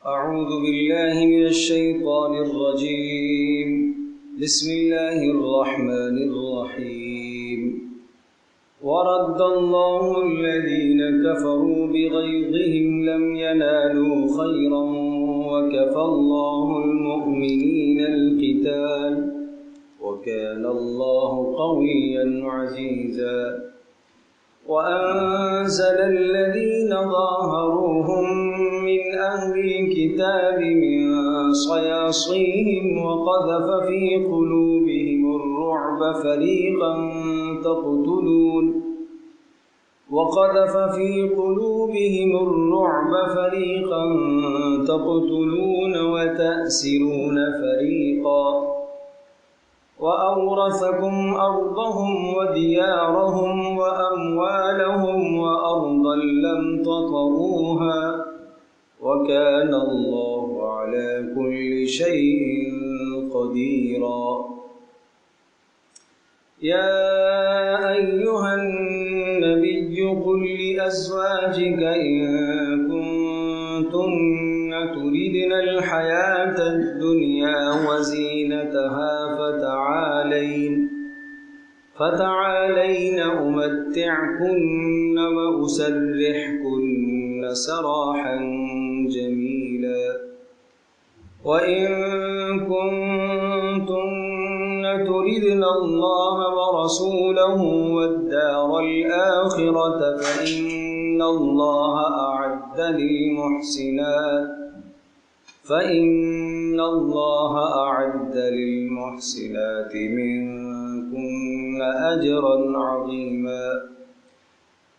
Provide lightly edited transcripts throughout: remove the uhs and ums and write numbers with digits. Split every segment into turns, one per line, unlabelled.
أعوذ بالله من الشيطان الرجيم. بسم الله الرحمن الرحيم. ورد الله الذين كفروا بغيظهم لم ينالوا خيرا وكفى الله المؤمنين القتال وكان الله قويا عزيزا. وأنزل الذين ظاهروهم من أهل الكتاب من صياصيهم وقذف في قلوبهم الرعب فريقا تقتلون وتأسرون فريقا وأورثكم أرضهم وديارهم وأموالهم وأرضا لم تطئوها وكان الله على كل شيء قديرا. يا أيها النبي قل لأزواجك إن كنتن تردن الحياة الدنيا وزينتها فتعالين أمتعكن وأسرحكن سراحا جميلا. وإن كنتن تردن الله ورسوله والدار الآخرة فإن الله أعد للمحسنات منكن أجرا عظيما.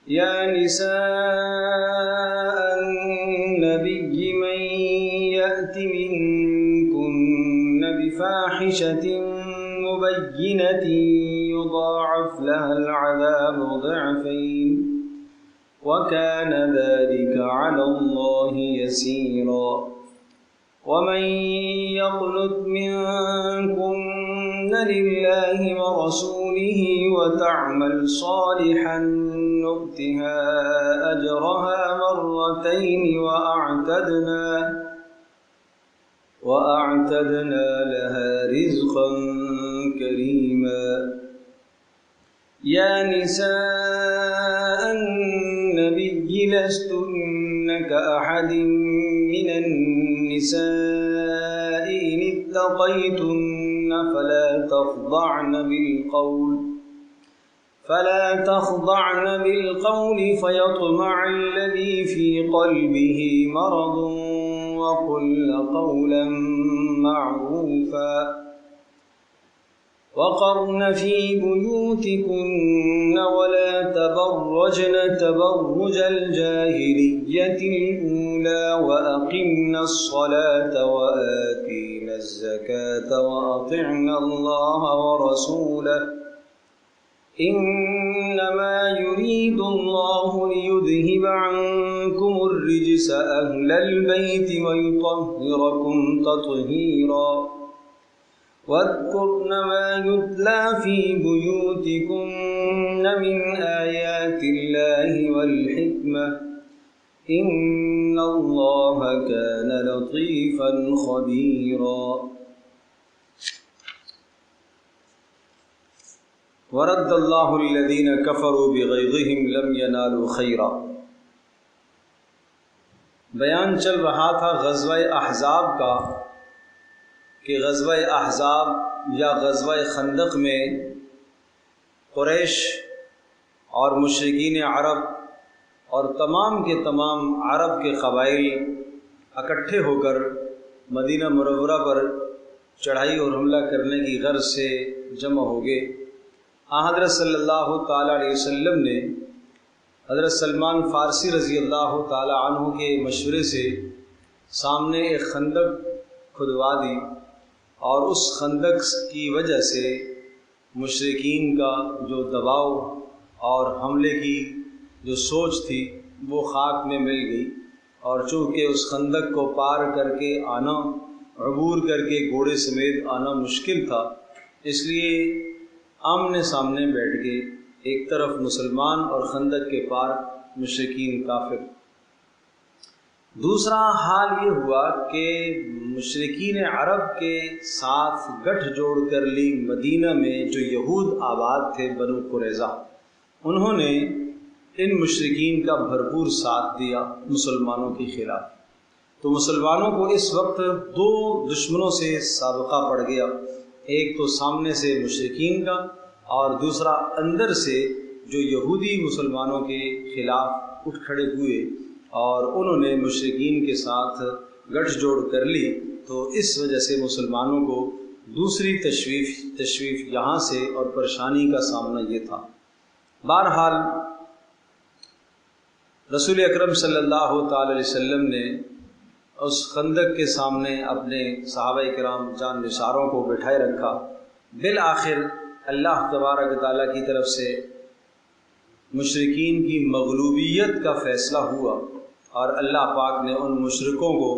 يا نساء النبي من يأت منكن بفاحشة مبينة يضاعف لها العذاب ضعفين وكان ذلك على الله يسيرا. ومن يقنت منكن لله ورسوله وتعمل صالحا نؤتها أجرها مرتين وأعتدنا لها رزقا كريما. يا نساء النبي لستن كأحد من النساء إن اتقيتن فلا تخضعن بالقول فيطمع الذي في قلبه مرض وقلن قولا معروفا. وقرن في بيوتكن ولا تبرجن تبرج الجاهلية الأولى وأقمن الصلاة وآتين الزكاة وأطعن الله ورسوله إنما يريد الله ليذهب عنكم الرجس أهل البيت ويطهركم تطهيرا. واذكرن ما يتلى في بيوتكن من آيات الله والحكمة إن الله كان لطيفا خبيرا. ورد الله الذين كفروا بغيظهم لم ينالوا خيرا. بیان چل رہا تھا غزوہ احزاب کا کہ غزوہ احزاب یا غزوہ خندق میں قریش اور مشرکین عرب اور تمام کے تمام عرب کے قبائل اکٹھے ہو کر مدینہ منورہ پر چڑھائی اور حملہ کرنے کی غرض سے جمع ہو گئے. حضرت صلی اللہ تعالیٰ علیہ وسلم نے حضرت سلمان فارسی رضی اللہ تعالیٰ عنہ کے مشورے سے سامنے ایک خندق کھدوا دی اور اس خندق کی وجہ سے مشرکین کا جو دباؤ اور حملے کی جو سوچ تھی وہ خاک میں مل گئی. اور چونکہ اس خندق کو پار کر کے آنا، عبور کر کے گھوڑے سمیت آنا مشکل تھا، اس لیے آمنے سامنے بیٹھ گئے، ایک طرف مسلمان اور خندق کے پار مشرکین کافر. دوسرا حال یہ ہوا کہ مشرکین عرب کے ساتھ گٹھ جوڑ کر لی مدینہ میں جو یہود آباد تھے بنو قریظہ، انہوں نے ان مشرکین کا بھرپور ساتھ دیا مسلمانوں کے خلاف۔ تو مسلمانوں کو اس وقت دو دشمنوں سے سابقہ پڑ گیا، ایک تو سامنے سے مشرکین کا اور دوسرا اندر سے جو یہودی مسلمانوں کے خلاف اٹھ کھڑے ہوئے اور انہوں نے مشرکین کے ساتھ گٹھ جوڑ کر لی۔ تو اس وجہ سے مسلمانوں کو دوسری تشویف یہاں سے اور پریشانی کا سامنا یہ تھا۔ بہرحال رسول اکرم صلی اللہ تعالی علیہ وسلم نے اس خندق کے سامنے اپنے صحابہ کرام جان نثاروں کو بٹھائے رکھا۔ بالآخر اللہ تبارک تعالیٰ کی طرف سے مشرکین کی مغلوبیت کا فیصلہ ہوا اور اللہ پاک نے ان مشرکوں کو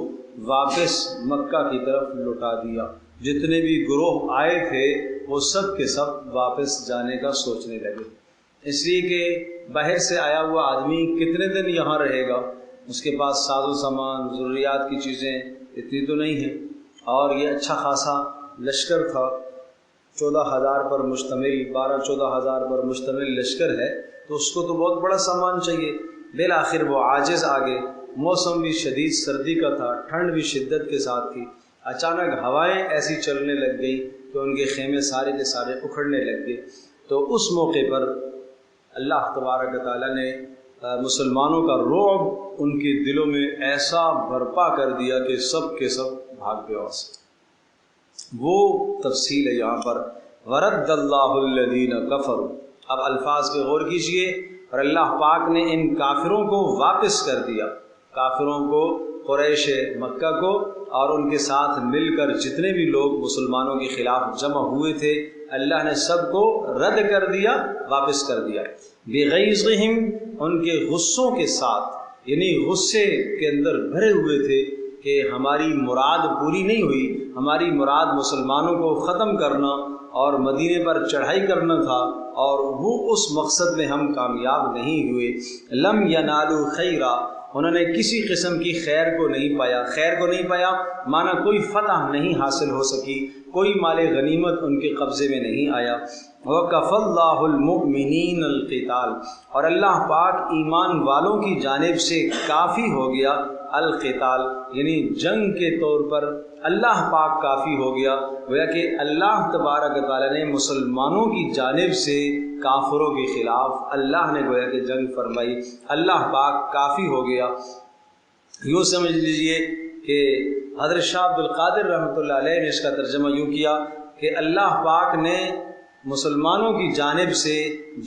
واپس مکہ کی طرف لوٹا دیا۔ جتنے بھی گروہ آئے تھے وہ سب کے سب واپس جانے کا سوچنے لگے، اس لیے کہ باہر سے آیا ہوا آدمی کتنے دن یہاں رہے گا، اس کے پاس ساز و سامان ضروریات کی چیزیں اتنی تو نہیں ہیں، اور یہ اچھا خاصا لشکر تھا، 14,000 پر مشتمل 12-14,000 پر مشتمل لشکر ہے، تو اس کو تو بہت بڑا سامان چاہیے۔ بالآخر وہ عاجز آگے، موسم بھی شدید سردی کا تھا، ٹھنڈ بھی شدت کے ساتھ تھی، اچانک ہوائیں ایسی چلنے لگ گئی کہ ان کے خیمے سارے کے سارے اکھڑنے لگ گئے۔ تو اس موقع پر اللہ تبارک تعالیٰ نے مسلمانوں کا رعب ان کے دلوں میں ایسا برپا کر دیا کہ سب کے سب بھاگ گئے۔ وہ تفصیل ہے یہاں پر، ورد اللہ الذین کفروا۔ اب الفاظ پہ غور کیجئے، اور اللہ پاک نے ان کافروں کو واپس کر دیا، کافروں کو، قریش مکہ کو، اور ان کے ساتھ مل کر جتنے بھی لوگ مسلمانوں کے خلاف جمع ہوئے تھے، اللہ نے سب کو رد کر دیا، واپس کر دیا۔ بغیظہم، ان کے غصوں کے ساتھ، یعنی غصے کے اندر بھرے ہوئے تھے کہ ہماری مراد پوری نہیں ہوئی، ہماری مراد مسلمانوں کو ختم کرنا اور مدینے پر چڑھائی کرنا تھا، اور وہ اس مقصد میں ہم کامیاب نہیں ہوئے۔ لم ینالوا خیرا، انہوں نے کسی قسم کی خیر کو نہیں پایا۔ خیر کو نہیں پایا مانا کوئی فتح نہیں حاصل ہو سکی، کوئی مال غنیمت ان کے قبضے میں نہیں آیا۔ وَكَفَى اللَّهُ الْمُؤْمِنِينَ الْقِتَالَ، اور اللہ پاک ایمان والوں کی جانب سے کافی ہو گیا القتال، یعنی جنگ کے طور پر اللہ پاک کافی ہو گیا۔ گویا کہ اللہ تبارک تعالیٰ نے مسلمانوں کی جانب سے کافروں کے خلاف اللہ نے گویا کہ جنگ فرمائی، اللہ پاک کافی ہو گیا۔ یوں سمجھ لیجئے کہ حضرت شاہ عبد القادر رحمۃ اللہ علیہ نے اس کا ترجمہ یوں کیا کہ اللہ پاک نے مسلمانوں کی جانب سے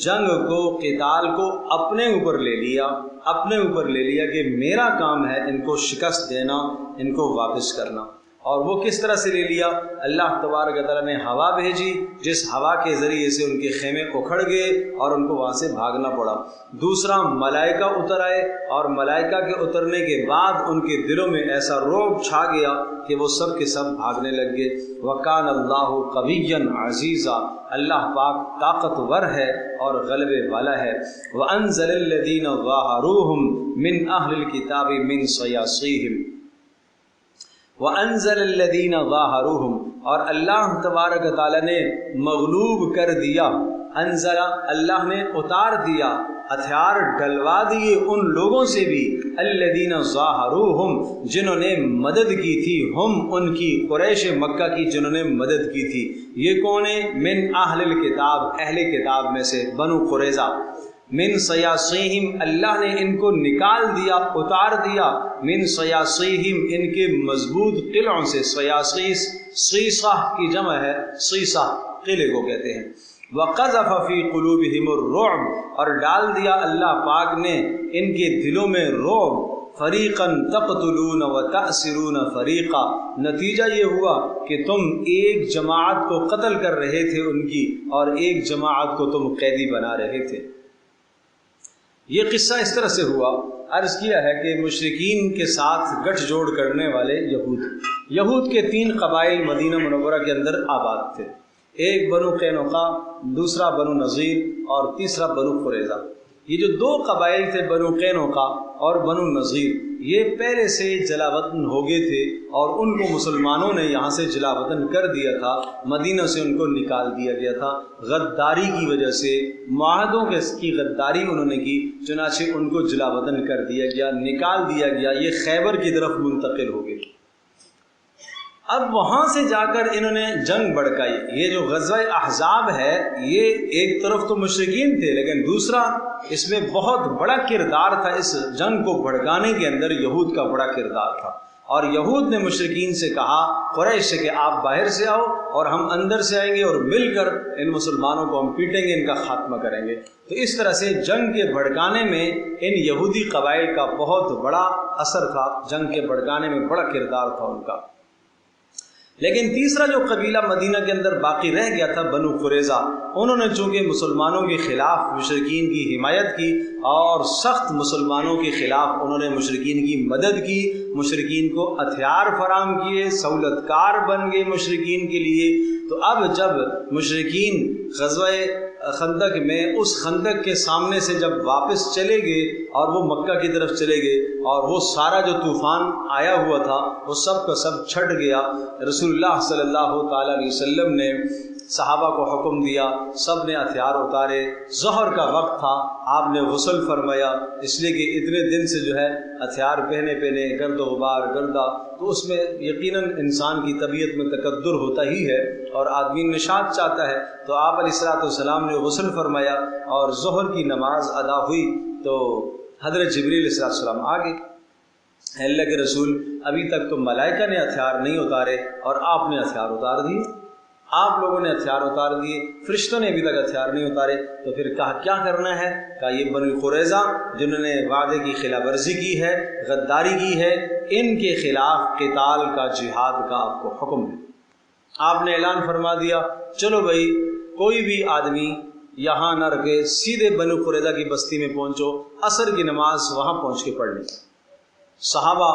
جنگ کو، قتال کو اپنے اوپر لے لیا، اپنے اوپر لے لیا کہ میرا کام ہے ان کو شکست دینا، ان کو واپس کرنا۔ اور وہ کس طرح سے لے لیا؟ اللہ تبارک تعالیٰ نے ہوا بھیجی، جس ہوا کے ذریعے سے ان کے خیمے اکھڑ گئے اور ان کو وہاں سے بھاگنا پڑا۔ دوسرا ملائکہ اتر آئے، اور ملائکہ کے اترنے کے بعد ان کے دلوں میں ایسا رعب چھا گیا کہ وہ سب کے سب بھاگنے لگ گئے۔ وَكَانَ اللَّهُ قَوِيًّا عَزِيزًا، اللہ پاک طاقتور ہے اور غلبے والا ہے۔ وَأَنزَلَ الَّذِينَ ظَاهَرُوهُم مِّنْ أَهْلِ الْكِتَابِ مِنْ صَيَاصِيهِمْ، وَأَنزَلَ الَّذِينَ ظَاهَرُوهُم، اور اللہ تبارک تعالیٰ نے مغلوب کر دیا، انزل، اللہ نے اتار دیا، ہتھیار ڈلوا دیے ان لوگوں سے بھی، الذین ظاہروہم، جنہوں نے مدد کی تھی، ہم ان کی، قریش مکہ کی جنہوں نے مدد کی تھی۔ یہ کون ہے؟ من اہل الکتاب، اہل کتاب میں سے، بنو قریظہ۔ من سیاسیہم، اللہ نے ان کو نکال دیا، اتار دیا، من سیاسیہم، ان کے مضبوط قلعوں سے۔ سیاسیس سیسہ کی جمع ہے، سیسہ قلعے کو کہتے ہیں۔ وَقَذَفَ فِي قُلُوبِهِمُ الرُّعْبَ، اور ڈال دیا اللہ پاک نے ان کے دلوں میں رعب۔ فَرِيقًا تَقْتُلُونَ وَتَأْسِرُونَ فَرِيقًا، نتیجہ یہ ہوا کہ تم ایک جماعت کو قتل کر رہے تھے ان کی، اور ایک جماعت کو تم قیدی بنا رہے تھے۔ یہ قصہ اس طرح سے ہوا، عرض کیا ہے کہ مشرکین کے ساتھ گٹھ جوڑ کرنے والے یہود کے 3 قبائل مدینہ منورہ کے اندر آباد تھے، ایک بنو قینقاع، دوسرا بنو نذیر، اور تیسرا بنو قریظہ۔ یہ جو دو قبائل تھے بنو قینقاع اور بنو نذیر، یہ پہلے سے جلا وطن ہو گئے تھے اور ان کو مسلمانوں نے یہاں سے جلا وطن کر دیا تھا، مدینہ سے ان کو نکال دیا گیا تھا غداری کی وجہ سے، معاہدوں کی غداری انہوں نے کی، چنانچہ ان کو جلا وطن کر دیا گیا، نکال دیا گیا، یہ خیبر کی طرف منتقل ہو گئے۔ اب وہاں سے جا کر انہوں نے جنگ بڑھکائی۔ یہ جو غزوہ احزاب ہے، یہ ایک طرف تو مشرکین تھے، لیکن دوسرا اس میں بہت بڑا کردار تھا، اس جنگ کو بھڑکانے کے اندر یہود کا بڑا کردار تھا، اور یہود نے مشرکین سے کہا، قریش سے، کہ آپ باہر سے آؤ اور ہم اندر سے آئیں گے اور مل کر ان مسلمانوں کو ہم پیٹیں گے، ان کا خاتمہ کریں گے۔ تو اس طرح سے جنگ کے بھڑکانے میں ان یہودی قبائل کا بہت بڑا اثر تھا، جنگ کے بھڑکانے میں بڑا کردار تھا ان کا۔ لیکن تیسرا جو قبیلہ مدینہ کے اندر باقی رہ گیا تھا، بنو قریظہ، انہوں نے چونکہ مسلمانوں کے خلاف مشرکین کی حمایت کی اور سخت مسلمانوں کے خلاف انہوں نے مشرکین کی مدد کی، مشرکین کو ہتھیار فراہم کیے، سہولت کار بن گئے مشرکین کے لیے۔ تو اب جب مشرکین غزوہ خندق میں اس خندق کے سامنے سے جب واپس چلے گئے اور وہ مکہ کی طرف چلے گئے، اور وہ سارا جو طوفان آیا ہوا تھا وہ سب کا سب چھٹ گیا، رسول اللہ صلی اللہ تعالیٰ علیہ وسلم نے صحابہ کو حکم دیا، سب نے ہتھیار اتارے، ظہر کا وقت تھا، آپ نے غسل فرمایا، اس لیے کہ اتنے دن سے جو ہے ہتھیار پہنے گرد و غبار گردہ، تو اس میں یقیناً انسان کی طبیعت میں تکدر ہوتا ہی ہے اور آدمی نشاط چاہتا ہے۔ تو آپ علیہ الصلوۃ والسلام نے غسل فرمایا اور ظہر کی نماز ادا ہوئی تو حضرت جبریل علیہ السلام آ گئے۔ اللہ کے رسول، ابھی تک تو ملائکہ نے ہتھیار نہیں اتارے اور آپ نے ہتھیار اتار دیے، آپ لوگوں نے ہتھیار اتار دیے، فرشتوں نے ابھی تک ہتھیار نہیں اتارے۔ تو پھر کہا کیا کرنا ہے؟ کہا یہ بنو قریظہ جنہوں نے وعدے کی خلاف ورزی کی ہے، غداری کی ہے، ان کے خلاف قتال کا، جہاد کا آپ کو حکم ہے۔ آپ نے اعلان فرما دیا، چلو بھائی کوئی بھی آدمی یہاں نہ رکے، سیدھے بنو قریظہ کی بستی میں پہنچو، عصر کی نماز وہاں پہنچ کے پڑھ لیں۔ صحابہ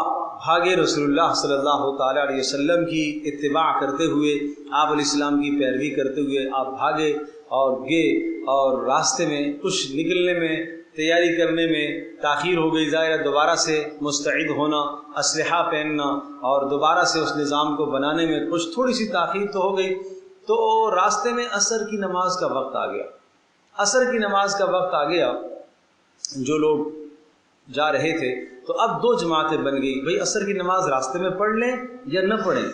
بھاگے، رسول اللہ صلی اللہ تعالیٰ علیہ وسلم کی اتباع کرتے ہوئے، آپ علیہ السلام کی پیروی کرتے ہوئے آپ بھاگے اور گئے، اور راستے میں کچھ نکلنے میں، تیاری کرنے میں تاخیر ہو گئی، ظاہر دوبارہ سے مستعد ہونا، اسلحہ پہننا اور دوبارہ سے اس نظام کو بنانے میں کچھ تھوڑی سی تاخیر تو ہو گئی۔ تو راستے میں عصر کی نماز کا وقت آ گیا، عصر کی نماز کا وقت آ گیا، جو لوگ جا رہے تھے تو اب دو جماعتیں بن گئی، بھئی عصر کی نماز راستے میں پڑھ لیں یا نہ پڑھیں،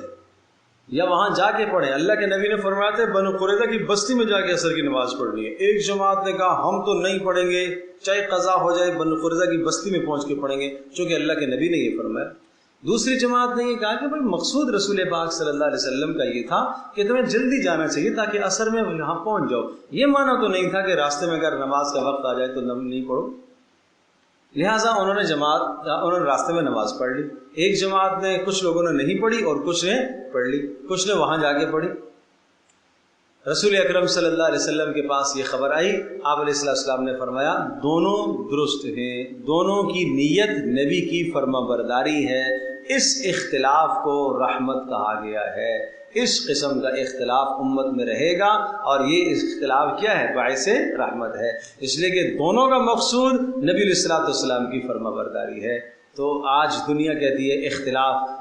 یا وہاں جا کے پڑھیں۔ اللہ کے نبی نے فرمایا تھا بنو قریظہ کی بستی میں جا کے عصر کی نماز پڑھنی ہے۔ ایک جماعت نے کہا ہم تو نہیں پڑھیں گے، چاہے قضا ہو جائے، بنو قریظہ کی بستی میں پہنچ کے پڑھیں گے، چونکہ اللہ کے نبی نے یہ فرمایا۔ دوسری جماعت نے یہ کہا کہ بھائی مقصود رسول پاک صلی اللہ علیہ وسلم کا یہ تھا کہ تمہیں جلدی جانا چاہیے تاکہ عصر میں یہاں پہنچ جاؤ، یہ معنی تو نہیں تھا کہ راستے میں اگر نماز کا وقت آ جائے تو نہیں پڑھو۔ لہٰذا انہوں نے راستے میں نماز پڑھ لی۔ ایک جماعت نے، کچھ لوگوں نے نہیں پڑھی اور کچھ نے پڑھ لی، کچھ نے وہاں جا کے پڑھی۔ رسول اکرم صلی اللہ علیہ وسلم کے پاس یہ خبر آئی، آپ علیہ السلام نے فرمایا دونوں درست ہیں، دونوں کی نیت نبی کی فرما برداری ہے، اس اختلاف کو رحمت کہا گیا ہے، اس قسم کا اختلاف امت میں رہے گا اور یہ اختلاف کیا ہے؟ باعث رحمت ہے، اس لیے کہ دونوں کا مقصود نبی علیہ الصلوۃ والسلام کی فرما برداری ہے۔ تو آج دنیا کہتی ہے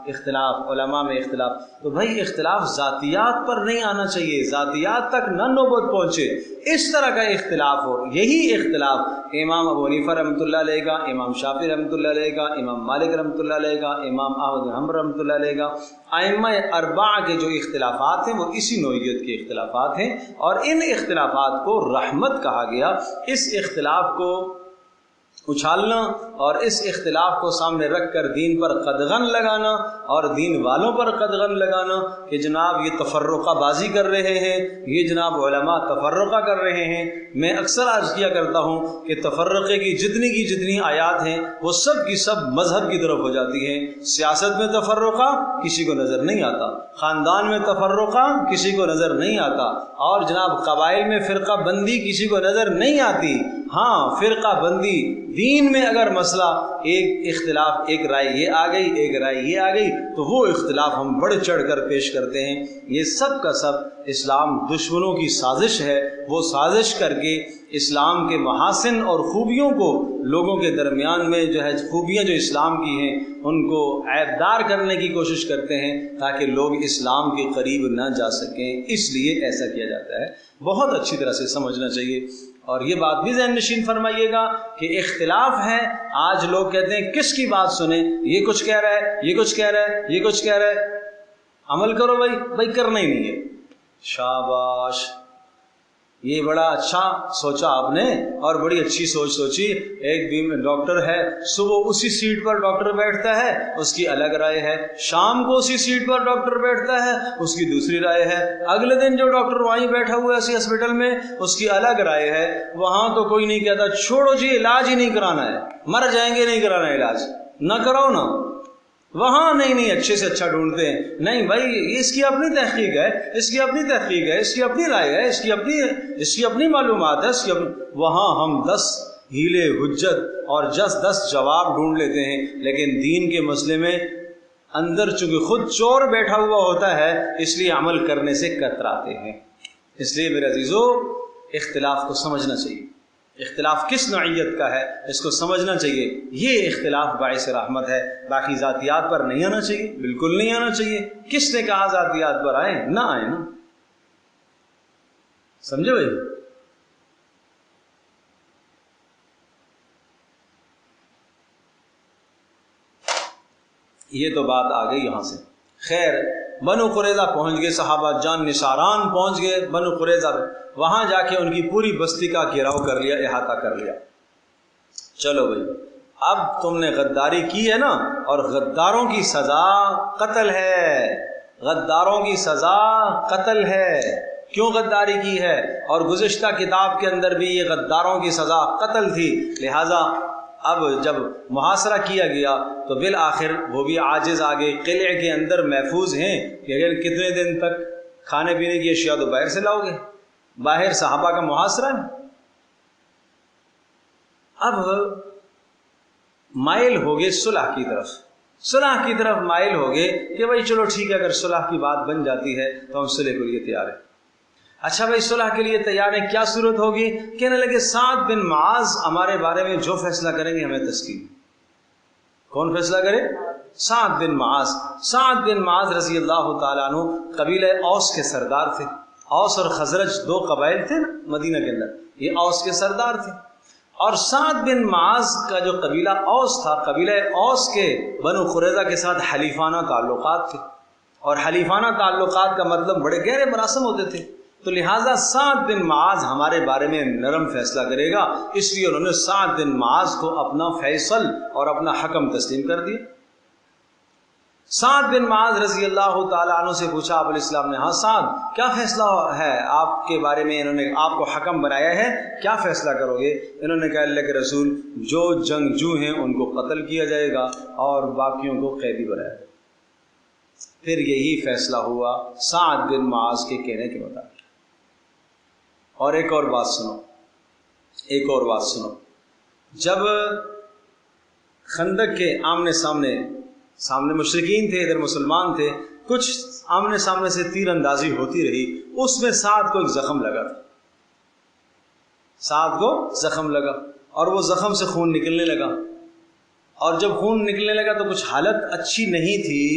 اختلاف، علماء میں اختلاف، تو بھائی اختلاف ذاتیات پر نہیں آنا چاہیے، ذاتیات تک نہ نوبت پہنچے، اس طرح کا اختلاف ہو۔ یہی اختلاف امام ابو حنیفہ رحمۃ اللہ علیہ کا، امام شافعی رحمۃ اللہ علیہ کا، امام مالک رحمۃ اللہ علیہ کا، امام احمد بن حنبل رحمۃ اللہ علیہ کا، ائمہ اربعہ کے جو اختلافات ہیں وہ اسی نوعیت کے اختلافات ہیں، اور ان اختلافات کو رحمت کہا گیا۔ اس اختلاف کو اچھالنا اور اس اختلاف کو سامنے رکھ کر دین پر قدغن لگانا اور دین والوں پر قدغن لگانا کہ جناب یہ تفرقہ بازی کر رہے ہیں، یہ جناب علماء تفرقہ کر رہے ہیں۔ میں اکثر عرض کیا کرتا ہوں کہ تفرقے کی جتنی آیات ہیں وہ سب کی سب مذہب کی طرف ہو جاتی ہیں۔ سیاست میں تفرقہ کسی کو نظر نہیں آتا، خاندان میں تفرقہ کسی کو نظر نہیں آتا، اور جناب قبائل میں فرقہ بندی کسی کو نظر نہیں آتی۔ ہاں، فرقہ بندی دین میں اگر مسئلہ ایک اختلاف، ایک رائے یہ آ گئی، ایک رائے یہ آ گئی، تو وہ اختلاف ہم بڑھ چڑھ کر پیش کرتے ہیں۔ یہ سب کا سب اسلام دشمنوں کی سازش ہے، وہ سازش کر کے اسلام کے محاسن اور خوبیوں کو لوگوں کے درمیان میں جو ہے خوبیاں جو اسلام کی ہیں ان کو عیبدار کرنے کی کوشش کرتے ہیں تاکہ لوگ اسلام کے قریب نہ جا سکیں، اس لیے ایسا کیا جاتا ہے۔ بہت اچھی طرح سے سمجھنا چاہیے، اور یہ بات بھی ذہن نشین فرمائیے گا کہ اختلاف ہے۔ آج لوگ کہتے ہیں کس کی بات سنیں، یہ کچھ کہہ رہا ہے، یہ کچھ کہہ رہا ہے، یہ کچھ کہہ رہا ہے، عمل کرو بھائی کرنا ہی نہیں ہے۔ شاباش، یہ بڑا اچھا سوچا آپ نے اور بڑی اچھی سوچ سوچی۔ ایک ڈاکٹر ہے، صبح اسی سیٹ پر ڈاکٹر بیٹھتا ہے، اس کی الگ رائے ہے، شام کو اسی سیٹ پر ڈاکٹر بیٹھتا ہے، اس کی دوسری رائے ہے، اگلے دن جو ڈاکٹر وہیں بیٹھا ہوا ہے اسی ہاسپٹل میں، اس کی الگ رائے ہے۔ وہاں تو کوئی نہیں کہتا چھوڑو جی علاج ہی نہیں کرانا ہے، مر جائیں گے نہیں کرانا علاج، نہ کراؤ نا۔ وہاں نہیں اچھے سے اچھا ڈھونڈتے ہیں، نہیں بھائی یہ اس کی اپنی تحقیق ہے، اس کی اپنی تحقیق ہے، اس کی اپنی رائے ہے، اس کی اپنی معلومات ہے، وہاں ہم 10 ہیلے حجت اور 10 جواب ڈھونڈ لیتے ہیں، لیکن دین کے مسئلے میں اندر چونکہ خود چور بیٹھا ہوا ہوتا ہے اس لیے عمل کرنے سے کتراتے ہیں۔ اس لیے میرے عزیزو اختلاف کو سمجھنا چاہیے، اختلاف کس نوعیت کا ہے اس کو سمجھنا چاہیے۔ یہ اختلاف باعث رحمت ہے، باقی ذاتیات پر نہیں آنا چاہیے، بالکل نہیں آنا چاہیے۔ کس نے کہا ذاتیات پر آئیں؟ نہ آئیں نا، سمجھے بھائی؟ یہ تو بات آ گئی یہاں سے۔ خیر بنو قریظہ پہنچ گئے، صحابہ جان نثاران پہنچ گئے بنو قریظہ میں، وہاں جا کے ان کی پوری بستی کا گھیراؤ کر لیا، احاطہ کر لیا۔ چلو بھائی اب تم نے غداری کی ہے نا، اور غداروں کی سزا قتل ہے، غداروں کی سزا قتل ہے۔ کیوں غداری کی ہے؟ اور گزشتہ کتاب کے اندر بھی یہ غداروں کی سزا قتل تھی، لہٰذا اب جب محاصرہ کیا گیا تو بالآخر وہ بھی عاجز آگے، قلعے کے اندر محفوظ ہیں کہ اگر کتنے دن تک کھانے پینے کی اشیاء تو باہر سے لاؤ گے، باہر صحابہ کا محاصرہ ہے۔ اب مائل ہو گئے صلح کی طرف، صلح کی طرف مائل ہو گئے کہ بھائی چلو ٹھیک ہے، اگر صلح کی بات بن جاتی ہے تو ہم صلح کے لیے تیار ہیں۔ اچھا بھائی صلح کے لیے تیار ہیں، کیا صورت ہوگی؟ کہنے لگے سعد بن معاذ ہمارے بارے میں جو فیصلہ کریں گے ہمیں تسلیم۔ کون فیصلہ کرے؟ سعد بن معاذ۔ سعد بن معاذ رضی اللہ تعالیٰ عنہ قبیلہ اوس کے سردار تھے۔ اوس اور خزرج 2 قبائل تھے نا مدینہ کے اندر، یہ اوس کے سردار تھے۔ اور سعد بن معاذ کا جو قبیلہ اوس تھا، قبیلہ اوس کے بنو قریظہ کے ساتھ حلیفانہ تعلقات تھے، اور حلیفانہ تعلقات کا مطلب بڑے گہرے مراسم ہوتے تھے، تو لہٰذا سعد بن معاذ ہمارے بارے میں نرم فیصلہ کرے گا، اس لیے انہوں نے سعد بن معاذ کو اپنا فیصل اور اپنا حکم تسلیم کر دیا۔ سعد بن معاذ رضی اللہ تعالیٰ عنہ سے پوچھا آپ علیہ السلام نے، ہاں سعد کیا فیصلہ ہے آپ کے بارے میں؟ انہوں نے آپ کو حکم بنایا ہے، کیا فیصلہ کرو گے؟ انہوں نے کہا اللہ کے رسول جو جنگجو ہیں ان کو قتل کیا جائے گا اور باقیوں کو قیدی بنایا جائے گا۔ پھر یہی فیصلہ ہوا سعد بن معاذ کے کہنے کے مطابق۔ اور ایک اور بات سنو، ایک اور بات سنو، جب خندق کے آمنے سامنے مشرکین تھے، ادھر مسلمان تھے، کچھ آمنے سامنے سے تیر اندازی ہوتی رہی، اس میں سعد کو ایک زخم لگا تھا، سعد کو زخم لگا اور وہ زخم سے خون نکلنے لگا، اور جب خون نکلنے لگا تو کچھ حالت اچھی نہیں تھی،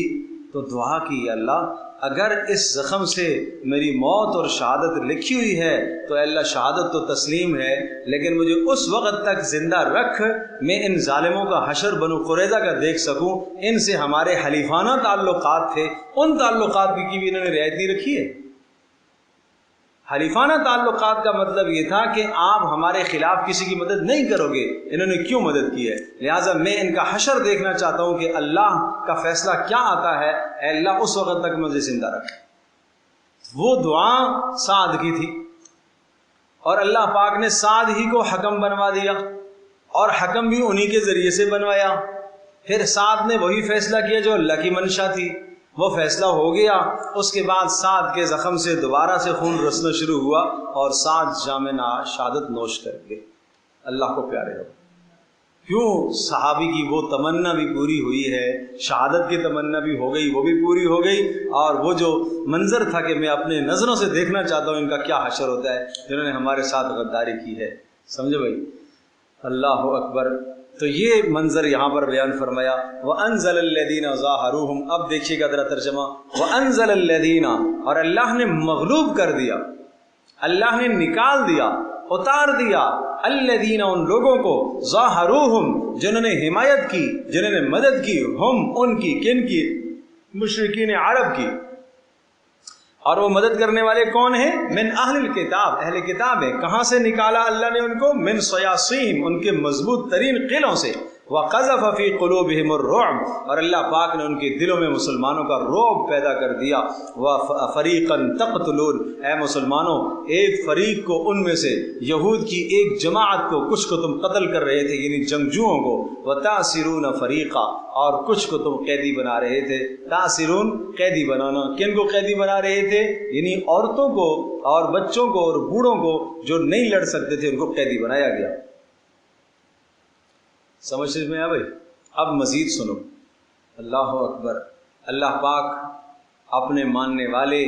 تو دعا کی اللہ اگر اس زخم سے میری موت اور شہادت لکھی ہوئی ہے تو اے اللہ شہادت تو تسلیم ہے، لیکن مجھے اس وقت تک زندہ رکھ میں ان ظالموں کا حشر بنو قریظہ کا دیکھ سکوں۔ ان سے ہمارے حلیفانہ تعلقات تھے، ان تعلقات کی بھی انہوں نے رعایت نہیں رکھی ہے۔ حلیفانہ تعلقات کا مطلب یہ تھا کہ آپ ہمارے خلاف کسی کی مدد نہیں کرو گے، انہوں نے کیوں مدد کی ہے؟ لہٰذا میں ان کا حشر دیکھنا چاہتا ہوں کہ اللہ کا فیصلہ کیا آتا ہے، اے اللہ اس وقت تک مجھے زندہ رکھ۔ وہ دعا سعد کی تھی، اور اللہ پاک نے سعد ہی کو حکم بنوا دیا، اور حکم بھی انہی کے ذریعے سے بنوایا۔ پھر سعد نے وہی فیصلہ کیا جو اللہ کی منشا تھی، وہ فیصلہ ہو گیا۔ اس کے بعد سعد کے زخم سے دوبارہ سے خون رسنا شروع ہوا اور سعد جام شہادت نوش کر گئے۔ اللہ کو پیارے ہو، کیوں صحابی کی وہ تمنا بھی پوری ہوئی ہے، شہادت کی تمنا بھی ہو گئی، وہ بھی پوری ہو گئی، اور وہ جو منظر تھا کہ میں اپنے نظروں سے دیکھنا چاہتا ہوں ان کا کیا حشر ہوتا ہے جنہوں نے ہمارے ساتھ غداری کی ہے۔ سمجھو بھائی، اللہ اکبر۔ تو یہ منظر یہاں پر بیان فرمایا، وَأَنزَلَ الَّذِينَ ظَاهَرُوهُمْ۔ اب دیکھیے گا ذرا ترجمہ، وَأَنزَلَ الَّذِينَ، اور اللہ نے مغلوب کر دیا، اللہ نے نکال دیا، اتار دیا، الذین، ان لوگوں کو، ظاہروہم، جنہوں نے حمایت کی، جنہوں نے مدد کی، ہم ان کی، کن کی؟ مشرکین عرب کی۔ اور وہ مدد کرنے والے کون ہیں؟ من اہل الکتاب، اہل کتاب ہیں۔ کہاں سے نکالا اللہ نے ان کو؟ من صیاصیہم، ان کے مضبوط ترین قلعوں سے۔ وقذف فی قلوبہم الرعب، اور اللہ پاک نے ان کے دلوں میں مسلمانوں کا رعب پیدا کر دیا۔ وفریقا تقتلون، اے مسلمانوں ایک فریق کو ان میں سے، یہود کی ایک جماعت کو، کچھ کو تم قتل کر رہے تھے یعنی جنگجوؤں کو، وتاسرون فریقا، اور کچھ کو تم قیدی بنا رہے تھے۔ تاسرون، قیدی بنانا، کن کو قیدی بنا رہے تھے؟ یعنی عورتوں کو اور بچوں کو اور بوڑھوں کو جو نہیں لڑ سکتے تھے ان کو قیدی بنایا گیا۔ سمجھ میں آیا بھائی؟ اب مزید سنو، اللہ اکبر۔ اللہ پاک اپنے ماننے والے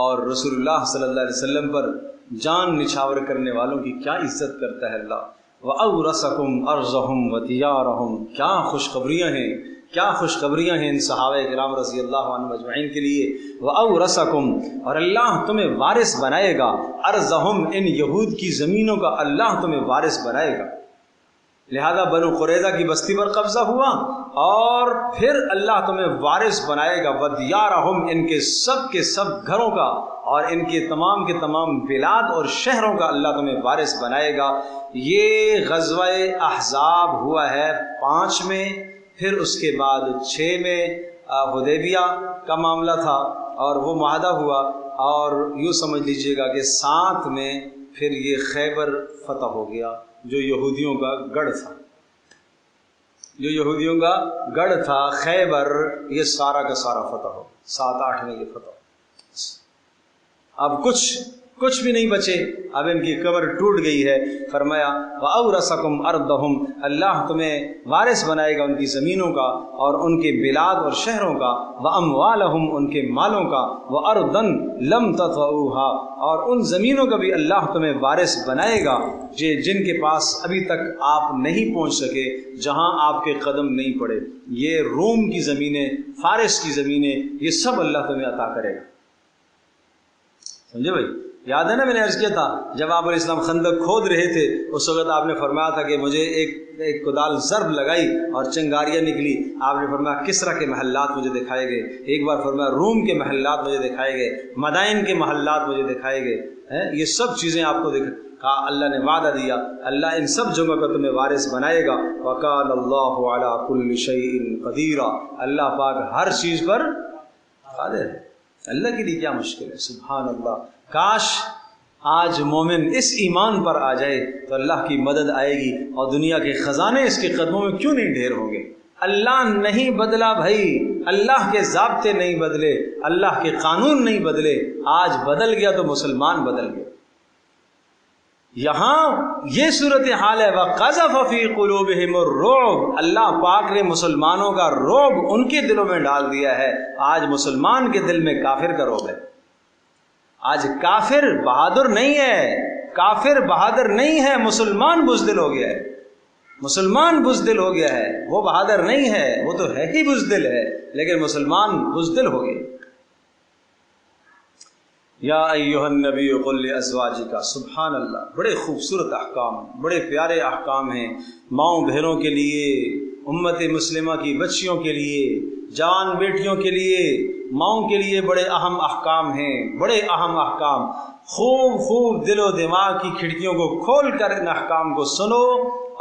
اور رسول اللہ صلی اللہ علیہ وسلم پر جان نچھاور کرنے والوں کی کیا عزت کرتا ہے اللہ۔ وَأَوْرَثَكُمْ أَرْضَهُمْ وَدِيَارَهُمْ، کیا خوشخبریاں ہیں، کیا خوشخبریاں ہیں ان صحابہ کرام رضی اللہ عنہم اجمعین کے لیے۔ وَأَوْرَثَكُمْ، اور اللہ تمہیں وارث بنائے گا، أَرْضَهُمْ، ان یہود کی زمینوں کا اللہ تمہیں وارث بنائے گا۔ لہذا بنو قریظہ کی بستی پر قبضہ ہوا، اور پھر اللہ تمہیں وارث بنائے گا، ودیارہم، ان کے سب گھروں کا اور ان کے تمام بلاد اور شہروں کا اللہ تمہیں وارث بنائے گا۔ یہ غزوہ احزاب ہوا ہے 5 میں، پھر اس کے بعد 6 میں حدیبیہ کا معاملہ تھا اور وہ معاہدہ ہوا، اور یوں سمجھ لیجئے گا کہ 7 میں پھر یہ خیبر فتح ہو گیا، جو یہودیوں کا گڑھ تھا، جو یہودیوں کا گڑھ تھا خیبر، یہ سارا کا سارا فتح ہو۔ 7-8 میں یہ فتح ہو۔ اب کچھ بھی نہیں بچے، اب ان کی قبر ٹوٹ گئی ہے۔ فرمایا وَأَوْرَثَكُمْ أَرْضَهُمْ، اللہ تمہیں وارث بنائے گا ان کی زمینوں کا اور ان کے بلاد اور شہروں کا، وَأَمْوَالَهُمْ، ان کے مالوں کا، وَأَرْضًا لَمْ تَطَئُوهَا، اور ان زمینوں کا بھی اللہ تمہیں وارث بنائے گا جن کے پاس ابھی تک آپ نہیں پہنچ سکے، جہاں آپ کے قدم نہیں پڑے۔ یہ روم کی زمینیں، فارس کی زمینیں، یہ سب اللہ تمہیں عطا کرے گا۔ سمجھے بھائی؟ یاد ہے نا میں نے عرض کیا تھا جب آپ علیہ السلام خندق کھود رہے تھے، اس وقت آپ نے فرمایا تھا کہ مجھے ایک کدال ضرب لگائی اور چنگاریاں نکلی۔ آپ نے فرمایا کسرا کے محلات مجھے دکھائے گئے، ایک بار فرمایا روم کے محلات مجھے دکھائے گئے، مدائن کے محلات مجھے دکھائے گئے۔ یہ سب چیزیں آپ کو کہا، اللہ نے وعدہ دیا، اللہ ان سب جگہوں کا تمہیں وارث بنائے گا۔ وَقَالَ اللَّهُ عَلَىٰ كُلِّ شَيْءٍ قَدِيرٌ، اللہ پاک ہر چیز پر قادر ہے۔ اللہ کے لیے کیا مشکل ہے؟ سبحان اللہ۔ کاش آج مومن اس ایمان پر آ جائے تو اللہ کی مدد آئے گی، اور دنیا کے خزانے اس کے قدموں میں کیوں نہیں ڈھیر ہوں گے۔ اللہ نہیں بدلا بھائی، اللہ کے ضابطے نہیں بدلے، اللہ کے قانون نہیں بدلے۔ آج بدل گیا تو مسلمان بدل گئے۔ یہاں یہ صورتحال ہے، وَقَذَفَ فِي قُلُوبِهِمُ الرُّعْبَ، اللہ پاک نے مسلمانوں کا رعب ان کے دلوں میں ڈال دیا ہے۔ آج مسلمان کے دل میں کافر کا رعب ہے۔ آج کافر بہادر نہیں ہے، کافر بہادر نہیں ہے، مسلمان بزدل ہو گیا ہے، مسلمان بزدل ہو گیا ہے۔ وہ بہادر نہیں ہے، وہ تو ہے ہی بزدل ہے، لیکن مسلمان بزدل ہو گئے۔ یا ایھا النبی قل لازواجک، سبحان اللہ، بڑے خوبصورت احکام، بڑے پیارے احکام ہیں ماؤں بہنوں کے لیے، امت مسلمہ کی بچیوں کے لیے، جوان بیٹیوں کے لیے، ماؤں کے لیے بڑے اہم احکام ہیں، بڑے اہم احکام۔ خوب دل و دماغ کی کھڑکیوں کو کھول کر ان احکام کو سنو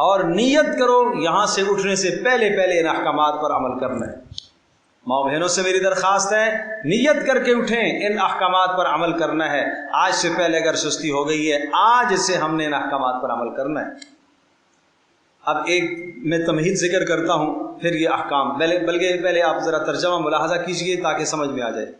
اور نیت کرو یہاں سے اٹھنے سے پہلے ان احکامات پر عمل کرنا ہے۔ ماں بہنوں سے میری درخواست ہے، نیت کر کے اٹھیں، ان احکامات پر عمل کرنا ہے۔ آج سے پہلے اگر سستی ہو گئی ہے، آج سے ہم نے ان احکامات پر عمل کرنا ہے۔ اب ایک میں تمہید ذکر کرتا ہوں، پھر یہ احکام، بلکہ پہلے آپ ذرا ترجمہ ملاحظہ کیجئے تاکہ سمجھ میں آ جائے۔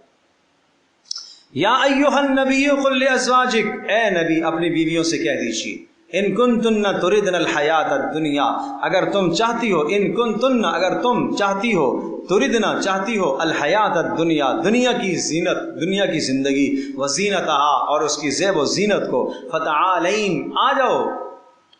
یا ایھا النبی قل لازواجک، اے نبی اپنی بیویوں سے کہہ دیجیے، ان کنتن تردن الحیات الدنیا، اگر تم چاہتی ہو، ان کنتن اگر تم چاہتی ہو، تردنا چاہتی ہو، الحیات الدنیا دنیا کی زینت، دنیا کی زندگی، وزینتہا اور اس کی زیب و زینت کو، فتعالین آ جاؤ،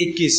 21।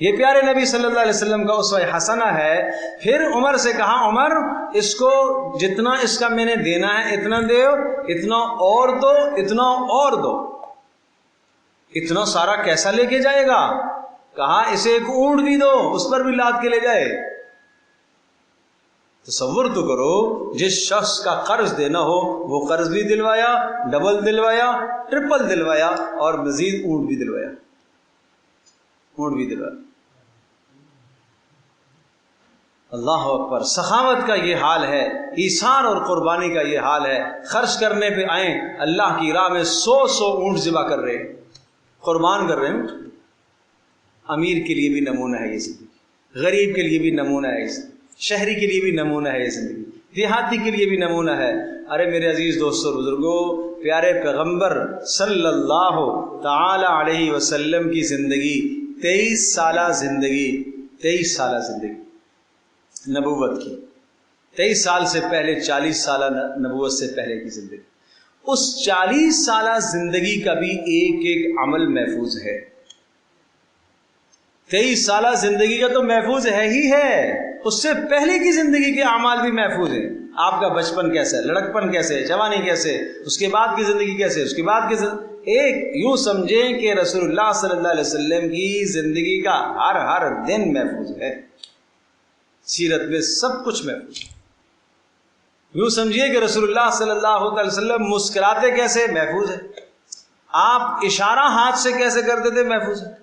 یہ پیارے نبی صلی اللہ علیہ وسلم کا اسوہ حسنہ ہے۔ پھر عمر سے کہا عمر اس کو جتنا اس کا میں نے دینا ہے اتنا دو، اتنا اور دو، اتنا اور دو۔ اتنا سارا کیسا لے کے جائے گا؟ کہا اسے ایک اونٹ بھی دو، اس پر بھی لاد کے لے جائے۔ تصور تو کرو، جس شخص کا قرض دینا ہو وہ قرض بھی دلوایا، ڈبل دلوایا، ٹرپل دلوایا، اور مزید اونٹ بھی دلوایا، اونٹ بھی دلوایا۔ اللہ اکبر، سخاوت کا یہ حال ہے، ایثار اور قربانی کا یہ حال ہے۔ خرچ کرنے پہ آئیں، اللہ کی راہ میں 100 اونٹ ذبح کر رہے ہیں، قربان کر رہے ہیں۔ امیر کے لیے بھی نمونہ ہے یہ زندگی، غریب کے لیے بھی نمونہ ہے یہ زندگی، شہری کے لیے بھی نمونہ ہے یہ زندگی، دیہاتی کے لیے بھی نمونہ ہے۔ ارے میرے عزیز دوستو بزرگوں، پیارے پیغمبر صلی اللہ تعالی علیہ وسلم کی زندگی 23 سالہ زندگی، 23 سالہ زندگی نبوت کی، 23 سال سے پہلے 40 سالہ نبوت سے پہلے کی زندگی، اس 40 سالہ زندگی کا بھی ایک ایک عمل محفوظ ہے۔ 23 سالہ زندگی کا تو محفوظ ہے ہی ہے، اس سے پہلے کی زندگی کے اعمال بھی محفوظ ہیں۔ آپ کا بچپن کیسا ہے، لڑکپن کیسے ہے، جوانی کیسے ہے، اس کے بعد کی زندگی کیسے ہے، اس کے بعد کی ایک یوں سمجھیں کہ رسول اللہ صلی اللہ علیہ وسلم کی زندگی کا ہر دن محفوظ ہے، سیرت میں سب کچھ محفوظ ہے۔ یوں سمجھیے کہ رسول اللہ صلی اللہ علیہ وسلم مسکراتے کیسے، محفوظ ہے۔ آپ اشارہ ہاتھ سے کیسے کرتے تھے، محفوظ ہے۔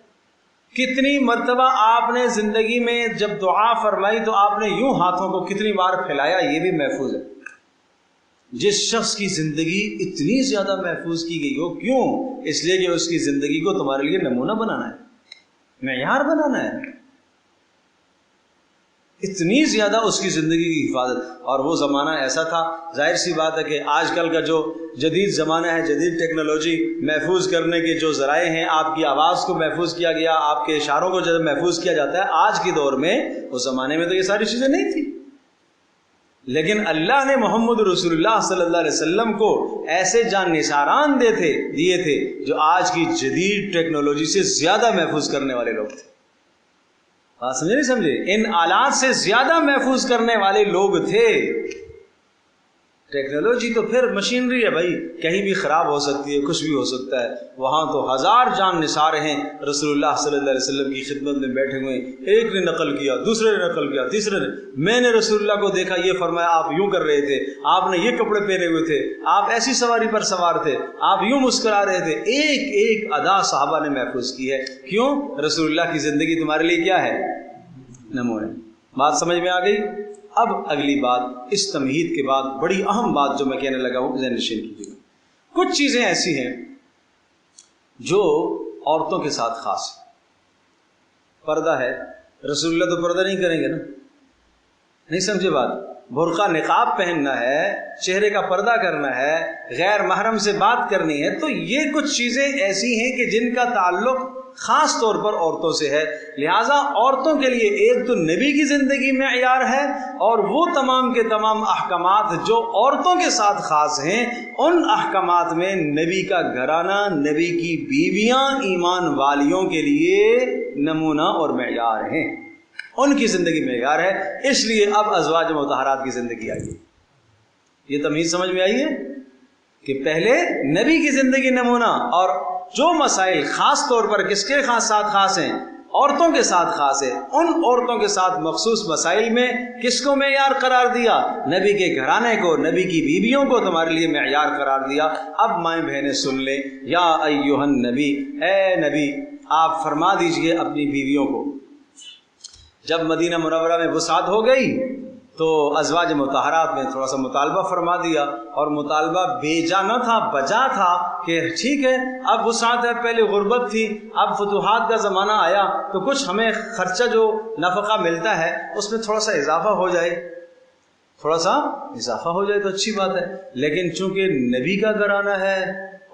کتنی مرتبہ آپ نے زندگی میں جب دعا فرمائی تو آپ نے یوں ہاتھوں کو کتنی بار پھیلایا، یہ بھی محفوظ ہے۔ جس شخص کی زندگی اتنی زیادہ محفوظ کی گئی ہو، کیوں؟ اس لیے کہ اس کی زندگی کو تمہارے لیے نمونہ بنانا ہے، معیار بنانا ہے، اتنی زیادہ اس کی زندگی کی حفاظت۔ اور وہ زمانہ ایسا تھا، ظاہر سی بات ہے کہ آج کل کا جو جدید زمانہ ہے، جدید ٹیکنالوجی، محفوظ کرنے کے جو ذرائع ہیں، آپ کی آواز کو محفوظ کیا گیا، آپ کے اشاروں کو جب محفوظ کیا جاتا ہے، آج کے دور میں، اس زمانے میں تو یہ ساری چیزیں نہیں تھی، لیکن اللہ نے محمد رسول اللہ صلی اللہ علیہ وسلم کو ایسے جان نثاران دیے تھے جو آج کی جدید ٹیکنالوجی سے زیادہ محفوظ کرنے والے لوگ تھے۔ بات سمجھے نہیں سمجھے؟ ان آلات سے زیادہ محفوظ کرنے والے لوگ تھے۔ ٹیکنالوجی تو پھر مشینری ہے بھائی، کہیں بھی خراب ہو سکتی ہے، کچھ بھی ہو سکتا ہے، وہاں تو 1000 جان نثار ہیں رسول اللہ صلی اللہ علیہ وسلم کی خدمت میں بیٹھے ہوئے، ایک نے نقل کیا، دوسرے نے نقل کیا، تیسرے نے، میں نے رسول اللہ کو دیکھا، یہ فرمایا، آپ یوں کر رہے تھے، آپ نے یہ کپڑے پہنے ہوئے تھے، آپ ایسی سواری پر سوار تھے، آپ یوں مسکرا رہے تھے۔ ایک ایک ادا صحابہ نے محفوظ کی ہے۔ کیوں؟ رسول اللہ کی زندگی تمہارے لیے کیا ہے؟ نمونہ۔ بات سمجھ میں آ گئی؟ اب اگلی بات، اس تمہید کے بعد بڑی اہم بات جو میں کہنے لگا ہوں، ذہن نشین کیجیے گا۔ کچھ چیزیں ایسی ہیں جو عورتوں کے ساتھ خاص ہے۔ پردہ ہے، رسول اللہ تو پردہ نہیں کریں گے نا، نہیں سمجھے بات؟ برقع نقاب پہننا ہے، چہرے کا پردہ کرنا ہے، غیر محرم سے بات کرنی ہے، تو یہ کچھ چیزیں ایسی ہیں کہ جن کا تعلق خاص طور پر عورتوں سے ہے۔ لہٰذا عورتوں کے لیے ایک تو نبی کی زندگی میں معیار ہے، اور وہ تمام کے تمام احکامات جو عورتوں کے ساتھ خاص ہیں، ان احکامات میں نبی کا گھرانہ، نبی کی بیویاں ایمان والیوں کے لیے نمونہ اور معیار ہیں، ان کی زندگی معیار ہے۔ اس لیے اب ازواج مطہرات کی زندگی آئی۔ یہ تمیز سمجھ میں آئی ہے کہ پہلے نبی کی زندگی نمونہ، اور جو مسائل خاص طور پر کس کے ساتھ خاص ہیں؟ عورتوں کے ساتھ خاص ہے۔ ان عورتوں کے ساتھ مخصوص مسائل میں کس کو معیار قرار دیا؟ نبی کے گھرانے کو، نبی کی بیویوں کو تمہارے لیے معیار قرار دیا۔ اب مائیں بہنیں سن لیں، یا ایھا النبی، اے نبی، آپ فرما دیجئے اپنی بیویوں کو، جب مدینہ منورہ میں وسعت ہو گئی تو ازواج مطہرات میں تھوڑا سا مطالبہ فرما دیا، اور مطالبہ بیجا نہ تھا، بجا تھا کہ ٹھیک ہے اب وسعت ہے، پہلے غربت تھی، اب فتوحات کا زمانہ آیا تو کچھ ہمیں خرچہ جو نفقہ ملتا ہے اس میں تھوڑا سا اضافہ ہو جائے، تھوڑا سا اضافہ ہو جائے تو اچھی بات ہے۔ لیکن چونکہ نبی کا گھرانہ ہے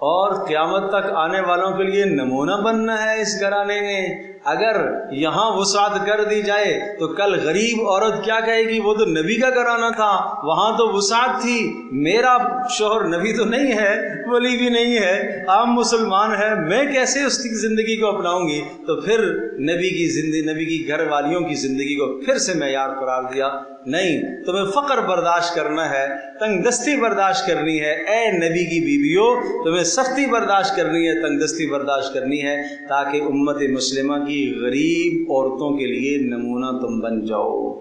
اور قیامت تک آنے والوں کے لیے نمونہ بننا ہے اس گھرانے میں۔ اگر یہاں وسعت کر دی جائے تو کل غریب عورت کیا کہے گی، وہ تو نبی کا گھرانہ تھا، وہاں تو وسعت تھی، میرا شوہر نبی تو نہیں ہے، ولی بھی نہیں ہے، عام مسلمان ہے، میں کیسے اس کی زندگی کو اپناؤں گی؟ تو پھر نبی کی زندگی، نبی کی گھر والیوں کی زندگی کو پھر سے معیار قرار دیا۔ نہیں، تمہیں فقر برداشت کرنا ہے، تنگ دستی برداشت کرنی ہے، اے نبی کی بیویوں تمہیں سختی برداشت کرنی ہے، تنگ دستی برداشت کرنی ہے، تاکہ امت مسلمہ کی غریب عورتوں کے لیے نمونہ تم بن جاؤ۔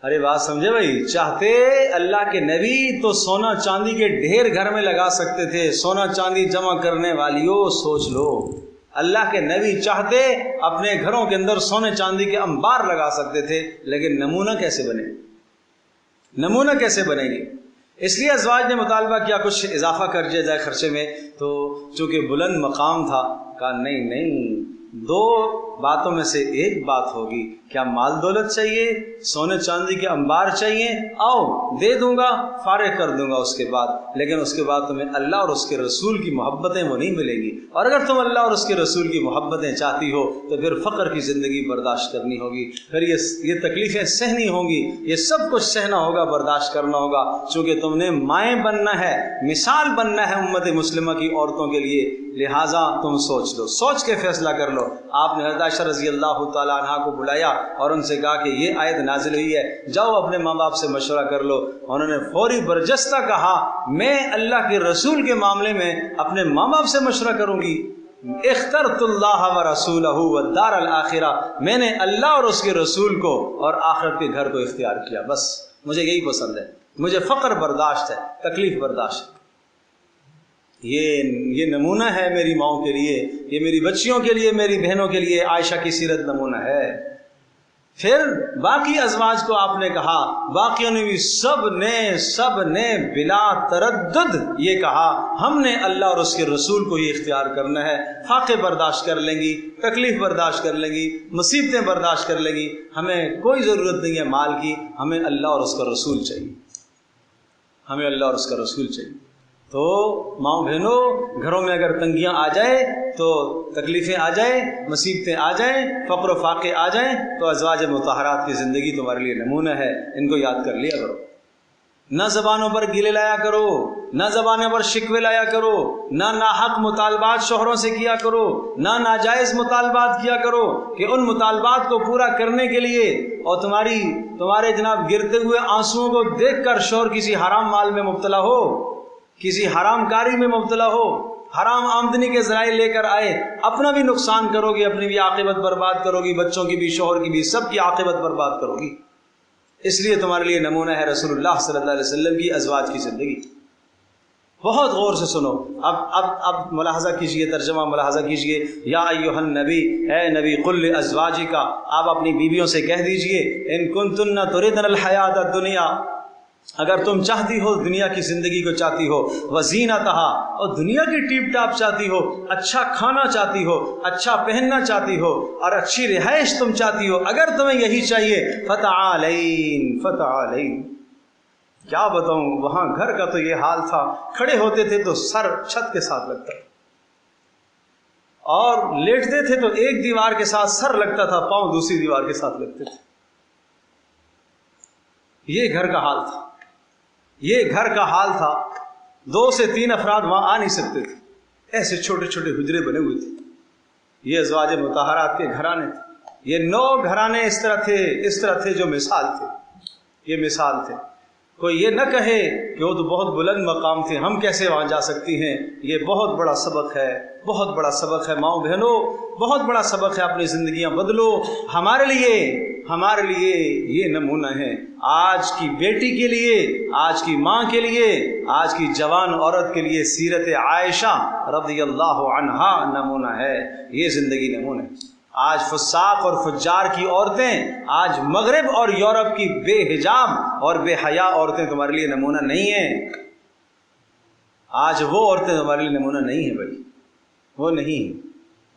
ارے بات سمجھے بھائی؟ چاہتے اللہ کے نبی تو سونا چاندی کے ڈھیر گھر میں لگا سکتے تھے، سونا چاندی جمع کرنے والیوں سوچ لو، اللہ کے نبی چاہتے اپنے گھروں کے اندر سونے چاندی کے انبار لگا سکتے تھے، لیکن نمونہ کیسے بنے؟ نمونہ کیسے بنے گی؟ اس لیے ازواج نے مطالبہ کیا کچھ اضافہ کر دیا جائے خرچے میں، تو چونکہ بلند مقام تھا، کہا نہیں، دو باتوں میں سے ایک بات ہوگی، کیا مال دولت چاہیے، سونے چاندی کے انبار چاہیے، آؤ دے دوں گا، فارغ کر دوں گا اس کے بعد، لیکن اس کے بعد تمہیں اللہ اور اس کے رسول کی محبتیں وہ نہیں ملیں گی، اور اگر تم اللہ اور اس کے رسول کی محبتیں چاہتی ہو تو پھر فقر کی زندگی برداشت کرنی ہوگی، پھر یہ تکلیفیں سہنی ہوں گی، یہ سب کچھ سہنا ہوگا، برداشت کرنا ہوگا، چونکہ تم نے مائیں بننا ہے، مثال بننا ہے امت مسلمہ کی عورتوں کے لیے، لہٰذا تم سوچ لو، سوچ کے فیصلہ کر لو۔ آپ نے حضرت عائشہ رضی اللہ تعالیٰ عنہ کو بلایا اور ان سے کہا کہ یہ آیت نازل ہوئی ہے، جاؤ اپنے ماں باپ سے مشورہ کر لو۔ انہوں نے فوری برجستہ کہا میں اللہ کے رسول کے معاملے میں اپنے ماں باپ سے مشورہ کروں گی، اخترت اللہ ورسولہ والدار الآخرہ، میں نے اللہ اور اس کے رسول کو اور آخرت کے گھر کو اختیار کیا، بس مجھے یہی پسند ہے، مجھے فقر برداشت ہے، تکلیف برداشت ہے۔ یہ نمونہ ہے میری ماؤں کے لیے، یہ میری بچیوں کے لیے، میری بہنوں کے لیے عائشہ کی سیرت نمونہ ہے۔ پھر باقی ازواج کو آپ نے کہا، باقیوں نے بھی سب نے بلا تردد یہ کہا ہم نے اللہ اور اس کے رسول کو ہی اختیار کرنا ہے، فاقے برداشت کر لیں گی، تکلیف برداشت کر لیں گی، مصیبتیں برداشت کر لیں گی، ہمیں کوئی ضرورت نہیں ہے مال کی، ہمیں اللہ اور اس کا رسول چاہیے، ہمیں اللہ اور اس کا رسول چاہیے۔ تو ماؤں بہنوں، گھروں میں اگر تنگیاں آ جائیں تو تکلیفیں آ جائیں، مصیبتیں آ جائیں، فقر و فاقے آ جائیں، تو ازواج مطہرات کی زندگی تمہارے لیے نمونہ ہے، ان کو یاد کر لیا کرو، نہ زبانوں پر گلے لایا کرو، نہ زبانوں پر شکوے لایا کرو، نہ ناحق مطالبات شوہروں سے کیا کرو، نہ ناجائز مطالبات کیا کرو کہ ان مطالبات کو پورا کرنے کے لیے اور تمہارے جناب گرتے ہوئے آنسوؤں کو دیکھ کر شوہر کسی حرام مال میں مبتلا ہو، کسی حرام کاری میں مبتلا ہو، حرام آمدنی کے ذرائع لے کر آئے، اپنا بھی نقصان کرو گی، اپنی بھی عاقبت برباد کرو گی، بچوں کی بھی، شوہر کی بھی، سب کی عاقبت برباد کرو گی۔ اس لیے تمہارے لیے نمونہ ہے رسول اللہ صلی اللہ علیہ وسلم کی ازواج کی زندگی۔ بہت غور سے سنو، اب ملاحظہ کیجئے، ترجمہ ملاحظہ کیجئے۔ یا ایھا النبی، اے نبی، قل لازواجک، آپ اپنی بیویوں سے کہہ دیجئے، ان کنتن تردن الحیات الدنیا، اگر تم چاہتی ہو دنیا کی زندگی کو چاہتی ہو، وزینتہا، اور دنیا کی ٹیپ ٹاپ چاہتی ہو، اچھا کھانا چاہتی ہو، اچھا پہننا چاہتی ہو، اور اچھی رہائش تم چاہتی ہو، اگر تمہیں یہی چاہیے، فتعالین، کیا بتاؤں، وہاں گھر کا تو یہ حال تھا، کھڑے ہوتے تھے تو سر چھت کے ساتھ لگتا تھا، اور لیٹتے تھے تو ایک دیوار کے ساتھ سر لگتا تھا، پاؤں دوسری دیوار کے ساتھ لگتے تھے۔ یہ گھر کا حال تھا، یہ گھر کا حال تھا، 2 سے 3 افراد وہاں آ نہیں سکتے تھے، ایسے چھوٹے چھوٹے حجرے بنے ہوئے تھے۔ یہ ازواج مطہرات کے گھرانے تھے، یہ 9 گھرانے اس طرح تھے جو مثال تھے، یہ مثال تھے۔ کوئی یہ نہ کہے کہ وہ تو بہت بلند مقام تھے، ہم کیسے وہاں جا سکتی ہیں، یہ بہت بڑا سبق ہے، بہت بڑا سبق ہے ماؤں بہنوں، بہت بڑا سبق ہے، اپنی زندگیاں بدلو۔ ہمارے لیے یہ نمونہ ہے، آج کی بیٹی کے لیے، آج کی ماں کے لیے، آج کی جوان عورت کے لیے سیرت عائشہ رضی اللہ عنہا نمونہ ہے، یہ زندگی نمونہ ہے۔ آج فساق اور فجار کی عورتیں، آج مغرب اور یورپ کی بے حجاب اور بے حیا عورتیں تمہارے لیے نمونہ نہیں ہیں، آج وہ عورتیں تمہارے لیے نمونہ نہیں ہیں بھائی، وہ نہیں ہیں،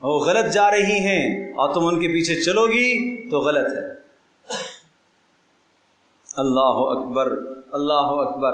وہ غلط جا رہی ہیں اور تم ان کے پیچھے چلو گی تو غلط ہے۔ اللہ اکبر، اللہ اکبر۔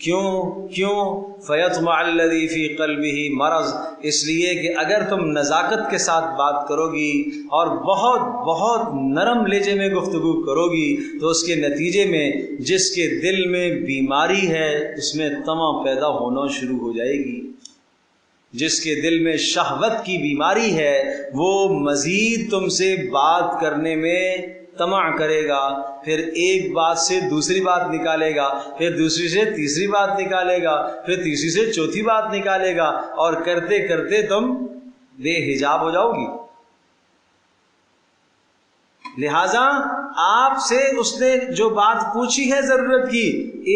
کیوں فیطمع الذی فی قلبہ مرض، اس لیے کہ اگر تم نزاکت کے ساتھ بات کرو گی اور بہت بہت نرم لہجے میں گفتگو کرو گی تو اس کے نتیجے میں جس کے دل میں بیماری ہے اس میں طمع پیدا ہونا شروع ہو جائے گی. جس کے دل میں شہوت کی بیماری ہے وہ مزید تم سے بات کرنے میں طمع کرے گا، پھر ایک بات سے دوسری بات نکالے گا، پھر دوسری سے تیسری بات نکالے گا، پھر تیسری سے چوتھی بات نکالے گا، اور کرتے کرتے تم بے حجاب ہو جاؤ گی. لہذا آپ سے اس نے جو بات پوچھی ہے ضرورت کی،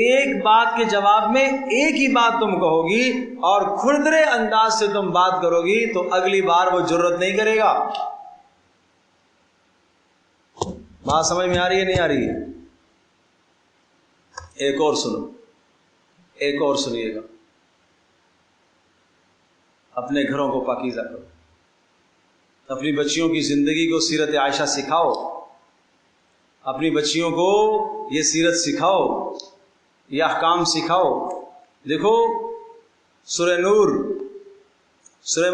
ایک بات کے جواب میں ایک ہی بات تم کہو گی اور کھردرے انداز سے تم بات کرو گی تو اگلی بار وہ جرت نہیں کرے گا. بات سمجھ میں آ رہی ہے نہیں آ رہی ہے؟ ایک اور سنو، ایک اور سنیے گا. اپنے گھروں کو پاکیزہ کرو، اپنی بچیوں کی زندگی کو سیرت عائشہ سکھاؤ، اپنی بچیوں کو یہ سیرت سکھاؤ، یہ احکام سکھاؤ. دیکھو سورہ نور، سورہ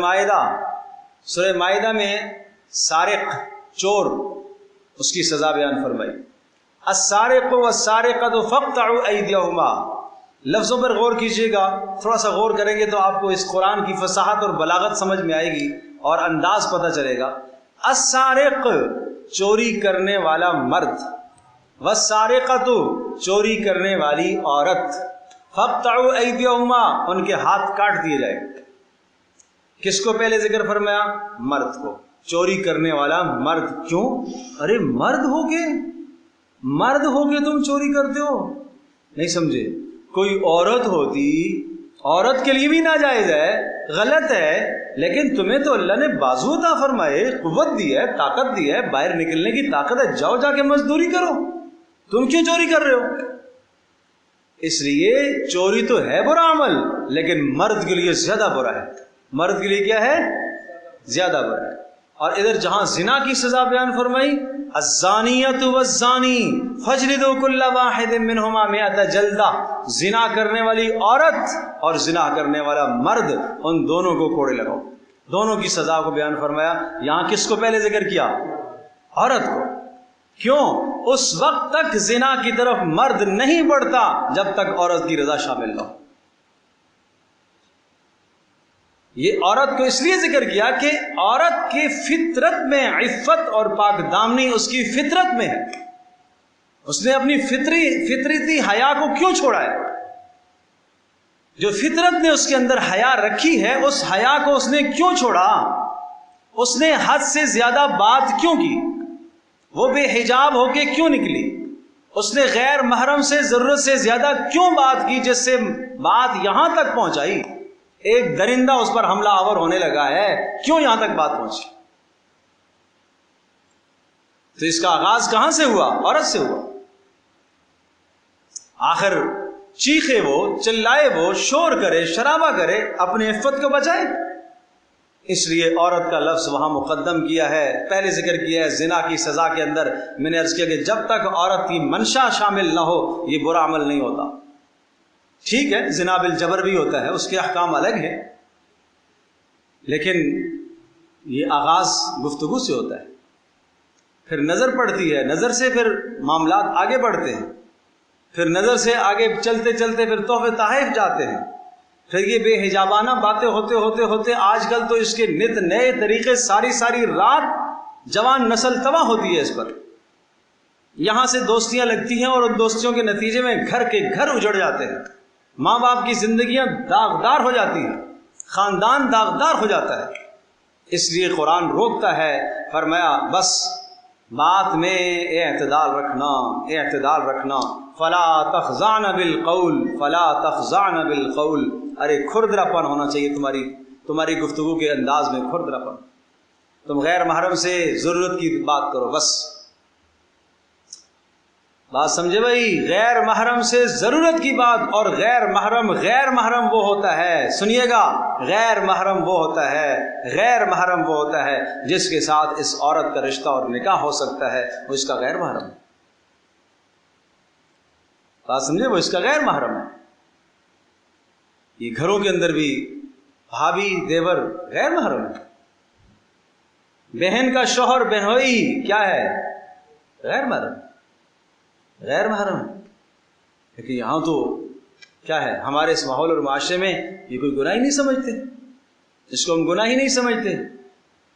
مائدہ میں سارق، چور، اس کی سزا بیان فرمائی. السارق والسارقۃ فاقطعوا ایدیہما. لفظوں پر غور کیجیے گا، تھوڑا سا غور کریں گے تو آپ کو اس قرآن کی فصاحت اور بلاغت سمجھ میں آئے گی اور انداز پتہ چلے گا. السارق چوری کرنے والا مرد، والسارقۃ چوری کرنے والی عورت، فاقطعوا ایدیہما ان کے ہاتھ کاٹ دیے جائیں. کس کو پہلے ذکر فرمایا؟ مرد کو. چوری کرنے والا مرد. کیوں؟ ارے مرد ہو کے تم چوری کرتے ہو؟ نہیں سمجھے. کوئی عورت ہوتی، عورت کے لیے بھی ناجائز ہے، غلط ہے، لیکن تمہیں تو اللہ نے بازو عطا فرمائے، قوت دی ہے، طاقت دی ہے، باہر نکلنے کی طاقت ہے، جاؤ جا کے مزدوری کرو. تم کیوں چوری کر رہے ہو؟ اس لیے چوری تو ہے برا عمل، لیکن مرد کے لیے زیادہ برا ہے. مرد کے لیے کیا ہے؟ زیادہ برا ہے. اور ادھر جہاں زنا کی سزا بیان فرمائی، الزانیۃ والزانی فاجلدوا کل واحد منہما مئۃ جلدہ. زنا کرنے والی عورت اور زنا کرنے والا مرد، ان دونوں کو کوڑے لگاؤ. دونوں کی سزا کو بیان فرمایا. یہاں کس کو پہلے ذکر کیا؟ عورت کو. کیوں؟ اس وقت تک زنا کی طرف مرد نہیں بڑھتا جب تک عورت کی رضا شامل نہ ہو. یہ عورت کو اس لیے ذکر کیا کہ عورت کی فطرت میں عفت اور پاک دامنی اس کی فطرت میں ہے. اس نے اپنی فطرتی حیا کو کیوں چھوڑا ہے؟ جو فطرت نے اس کے اندر حیا رکھی ہے، اس حیا کو اس نے کیوں چھوڑا؟ اس نے حد سے زیادہ بات کیوں کی؟ وہ بے حجاب ہو کے کیوں نکلی؟ اس نے غیر محرم سے ضرورت سے زیادہ کیوں بات کی، جس سے بات یہاں تک پہنچائی؟ ایک درندہ اس پر حملہ آور ہونے لگا ہے، کیوں یہاں تک بات پہنچی؟ تو اس کا آغاز کہاں سے ہوا؟ عورت سے ہوا. آخر چیخے وہ، چلائے وہ، شور کرے، شرابہ کرے، اپنے عفت کو بچائے. اس لیے عورت کا لفظ وہاں مقدم کیا ہے. پہلے ذکر کیا ہے زنا کی سزا کے اندر. میں نے عرض کیا کہ جب تک عورت کی منشا شامل نہ ہو یہ برا عمل نہیں ہوتا. ٹھیک ہے زنا بالجبر بھی ہوتا ہے، اس کے احکام الگ ہیں، لیکن یہ آغاز گفتگو سے ہوتا ہے، پھر نظر پڑتی ہے، نظر سے پھر معاملات آگے بڑھتے ہیں، پھر نظر سے آگے چلتے چلتے پھر تحفے تحائف جاتے ہیں، پھر یہ بے حجابانہ باتیں ہوتے آج کل تو اس کے نت نئے طریقے، ساری رات جوان نسل تباہ ہوتی ہے اس پر. یہاں سے دوستیاں لگتی ہیں اور ان دوستیوں کے نتیجے میں گھر کے گھر اجڑ جاتے ہیں، ماں باپ کی زندگیاں داغدار ہو جاتی ہیں، خاندان داغدار ہو جاتا ہے. اس لیے قرآن روکتا ہے، فرمایا بس بات میں اعتدال رکھنا. فلا تخضعن بالقول. ارے کھردرا پن ہونا چاہیے تمہاری گفتگو کے انداز میں، کھردرا پن. تم غیر محرم سے ضرورت کی بات کرو بس. بات سمجھے بھائی؟ غیر محرم سے ضرورت کی بات. اور غیر محرم وہ ہوتا ہے، سنیے گا، غیر محرم وہ ہوتا ہے جس کے ساتھ اس عورت کا رشتہ اور نکاح ہو سکتا ہے، وہ اس کا غیر محرم ہے. بات سمجھے؟ وہ اس کا غیر محرم ہے. یہ گھروں کے اندر بھی بھابھی دیور غیر محرم ہے. بہن کا شوہر بہنوئی کیا ہے؟ غیر محرم. غیر محرم ہے. لیکن یہاں تو کیا ہے، ہمارے اس ماحول اور معاشرے میں یہ کوئی گناہ ہی نہیں سمجھتے، اس کو ہم گناہ ہی نہیں سمجھتے.